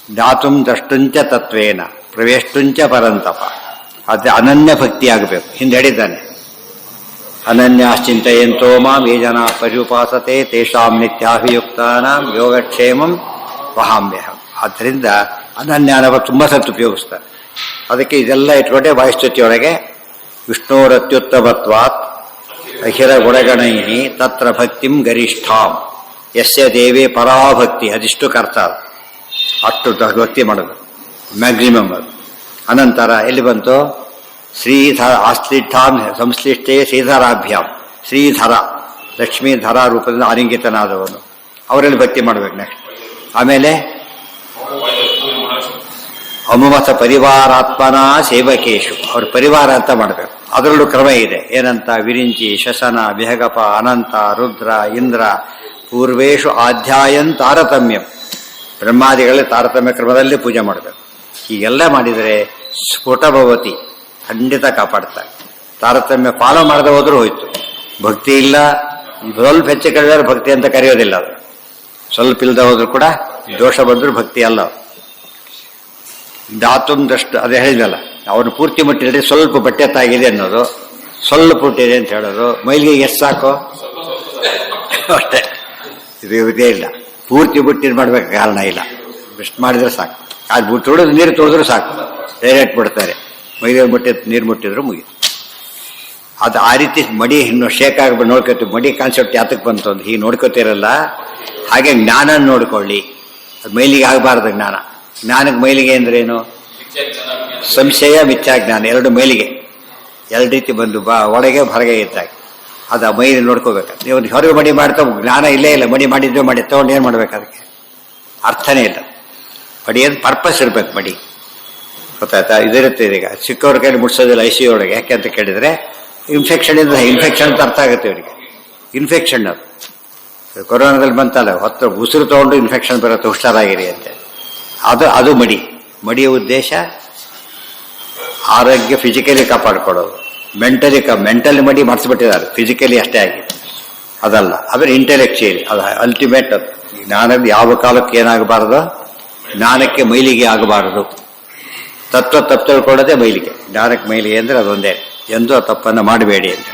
ಜ್ಞಾತುಂ ದ್ರಷ್ಟುಂಚ ತತ್ವೇನ ಪ್ರವೇಷ್ಟುಂಚ ಪರಂತಪ. ಆದರೆ ಅನನ್ಯ ಭಕ್ತಿ ಆಗಬೇಕು. ಹಿಂದೆ ಹೇಳಿದ್ದಾನೆ, ಅನನ್ಯಾಶ್ಚಿಂತೆಯಂತೋ ಮಾಂ ಯೇ ಜನ ಪರ್ಯುಪಾಸತೆ ತೇಷಾಂ ನಿತ್ಯಾಭಿಯುಕ್ತಾನಾಂ ಯೋಗಕ್ಷೇಮಂ ವಹಾಮ್ಯಹಂ. ಆದ್ದರಿಂದ ಅನನ್ಯಾನವ ತುಂಬ ಸತ್ತು ಉಪಯೋಗಿಸ್ತಾರೆ. ಅದಕ್ಕೆ ಇದೆಲ್ಲ ಇಟ್ಕೊಂಡೆ ವಾಯುಸ್ತುತಿಯೊಳಗೆ ವಿಷ್ಣೋರತ್ಯುತ್ತಮತ್ವಾತ್ ಅಖಿಲ ಗುಣಗಣೈಹಿ ತತ್ರ ಭಕ್ತಿಂ ಗರಿಷ್ಠಾಂ ಯಸ್ಯ ದೇವೇ ಪರಾಭಕ್ತಿ. ಅದಿಷ್ಟು ಅರ್ಥ. ಅಷ್ಟು ಭಕ್ತಿ ಮಾಡೋದು ಮ್ಯಾಕ್ಸಿಮಮ್ ಅದು. ಅನಂತರ ಎಲ್ಲಿ ಬಂತು? ಶ್ರೀಧರ ಆಶ್ಲಿಷ್ಠಾಂ ಸಂಶ್ಲಿಷ್ಟೇ ಶ್ರೀಧರಾಭ್ಯಾಂ. ಶ್ರೀಧರ ಲಕ್ಷ್ಮೀಧರ ರೂಪದಿಂದ ಆಲಿಂಗಿತನಾದವನು, ಅವರಲ್ಲಿ ಭಕ್ತಿ ಮಾಡಬೇಕು. ನೆಕ್ಸ್ಟ್ ಆಮೇಲೆ ಅಮುಮತ ಪರಿವಾರಾತ್ಮನ ಸೇವಕೇಶು, ಅವ್ರ ಪರಿವಾರ ಅಂತ ಮಾಡಬೇಕು. ಅದರಲ್ಲೂ ಕ್ರಮ ಇದೆ. ಏನಂತ? ವಿರಿಂಚಿ, ಶಶನ, ವಿಹಗಪ, ಅನಂತ, ರುದ್ರ, ಇಂದ್ರ ಪೂರ್ವೇಶು ಆಧ್ಯಾಯನ್ ತಾರತಮ್ಯಂ. ಬ್ರಹ್ಮಾದಿಗಳೇ ತಾರತಮ್ಯ ಕ್ರಮದಲ್ಲಿ ಪೂಜೆ ಮಾಡಬೇಕು. ಹೀಗೆಲ್ಲ ಮಾಡಿದರೆ ಸ್ಫುಟಭವತಿ ಖಂಡಿತ ಕಾಪಾಡ್ತಾರೆ. ತಾರತಮ್ಯ ಫಾಲೋ ಮಾಡದೆ ಹೋದ್ರೂ ಹೋಯ್ತು. ಭಕ್ತಿ ಇಲ್ಲ, ಸ್ವಲ್ಪ ಹೆಚ್ಚು ಕಳೆದರೆ ಭಕ್ತಿ ಅಂತ ಕರೆಯೋದಿಲ್ಲ. ಅದು ಸ್ವಲ್ಪ ಇಲ್ಲದೆ ಹೋದ್ರೂ ಕೂಡ ದೋಷ ಬಂದರೂ ಭಕ್ತಿ ಅಲ್ಲ. ದಾತುಂದಷ್ಟು ಅದೇ ಹೇಳಿದಲ್ಲ, ಅವನು ಪೂರ್ತಿ ಮುಟ್ಟಿದ್ರೆ ಸ್ವಲ್ಪ ಬಟ್ಟೆ ತಾಗಿದೆ ಅನ್ನೋದು, ಸ್ವಲ್ಪ ಮುಟ್ಟಿದೆ ಅಂತ ಹೇಳೋದು, ಮೈಲಿಗೆ ಎಷ್ಟು ಸಾಕು ಅಷ್ಟೇ. ಇದು ಇದೇ ಇಲ್ಲ. ಪೂರ್ತಿ ಬುಟ್ಟಿನ ಮಾಡ್ಬೇಕು ಕಾರಣ ಇಲ್ಲ. ಬೆಸ್ಟ್ ಮಾಡಿದ್ರೆ ಸಾಕು. ಅದು ತೊಳೆದು ನೀರು ತೊಳೆದ್ರೂ ಸಾಕು, ಡೈರೆಕ್ಟ್ ಬಿಡ್ತಾರೆ. ಮೈಲಿಗೆ ಮುಟ್ಟಿ ನೀರು ಮುಟ್ಟಿದ್ರು ಮುಗಿತು. ಅದು ಆ ರೀತಿ ಮಡಿ ಇನ್ನು ಶೇಕ್ ಆಗ್ಬಿಟ್ಟು ನೋಡ್ಕೊತೀವಿ. ಮಡಿ ಕಾನ್ಸೆಪ್ಟ್ ಯಾತಕ್ಕೆ ಬಂತು ಅಂತ ಹೀಗೆ ನೋಡ್ಕೋತಿರಲ್ಲ. ಹಾಗೆ ಜ್ಞಾನ ನೋಡ್ಕೊಳ್ಳಿ. ಅದು ಮೈಲಿಗೆ ಆಗಬಾರ್ದು ಜ್ಞಾನ. ಜ್ಞಾನಕ್ಕೆ ಮೈಲಿಗೆ ಅಂದ್ರೇನು? ಸಂಶಯ ಮಿಥ್ಯಾಜ್ಞಾನ, ಎರಡು ಮೈಲಿಗೆ, ಎರಡು ರೀತಿ ಬಂದು ಒಳಗೆ ಹೊರಗೆ ಇದ್ದಾಗ ಅದು ಆ ಮೈಲಿ ನೋಡ್ಕೋಬೇಕು. ನೀವು ಹೊರಗೆ ಮಡಿ ಮಾಡ್ತಾ ಜ್ಞಾನ ಇಲ್ಲೇ ಇಲ್ಲ, ಮಡಿ ಮಾಡಿದ್ವಿ ಮಾಡಿ ತೊಗೊಂಡು ಏನು ಮಾಡ್ಬೇಕು? ಅದಕ್ಕೆ ಅರ್ಥನೇ ಇಲ್ಲ. ಮಡಿ ಏನು ಪರ್ಪಸ್ ಇರ್ಬೇಕು. ಮಡಿ ಗೊತ್ತಾಯ್ತಾ? ಇದಿರುತ್ತೆ. ಈಗ ಚಿಕ್ಕವ್ರ ಕೈಲಿ ಮುಟ್ಸೋದಿಲ್ಲ ICU ಒಳಗೆ. ಯಾಕೆ ಅಂತ ಕೇಳಿದರೆ ಇನ್ಫೆಕ್ಷನ್ ಇಂದ, ಇನ್ಫೆಕ್ಷನ್ ಅಂತ ಅರ್ಥ ಆಗುತ್ತೆ ಇವರಿಗೆ. ಇನ್ಫೆಕ್ಷನ್ ಅದು ಕೊರೋನಾದಲ್ಲಿ ಬಂತಲ್ಲ, ಹೊತ್ತು ಉಸಿರು ತೊಗೊಂಡು ಇನ್ಫೆಕ್ಷನ್ ಬರುತ್ತೆ, ಹುಷಾರಾಗಿರಿ ಅಂತೇಳಿ. ಅದು ಮಡಿ. ಮಡಿಯ ಉದ್ದೇಶ ಆರೋಗ್ಯ ಫಿಸಿಕಲಿ ಕಾಪಾಡ್ಕೊಳ್ಳೋದು. ಮೆಂಟಲಿ ಮಡಿ ಮಾಡಿಸ್ಬಿಟ್ಟಿದ್ದಾರೆ, ಫಿಸಿಕಲಿ ಅಷ್ಟೇ ಆಗಿದೆ ಅದಲ್ಲ. ಆಮೇಲೆ ಇಂಟೆಲೆಕ್ಚುಯಲಿ ಅದು ಅಲ್ಟಿಮೇಟ್. ಅದು ಜ್ಞಾನದ ಯಾವ ಕಾಲಕ್ಕೆ ಏನಾಗಬಾರ್ದು? ಜ್ಞಾನಕ್ಕೆ ಮೈಲಿಗೆ ಆಗಬಾರದು. ತತ್ವ ತಪ್ಪು ತಿಳ್ಕೊಳ್ಳೋದೇ ಮೈಲಿಗೆ. ಜ್ಞಾನಕ್ಕೆ ಮೈಲಿಗೆ ಅಂದರೆ ಅದೊಂದೇ. ಎಂದೂ ಆ ತಪ್ಪನ್ನು ಮಾಡಬೇಡಿ ಅಂತ.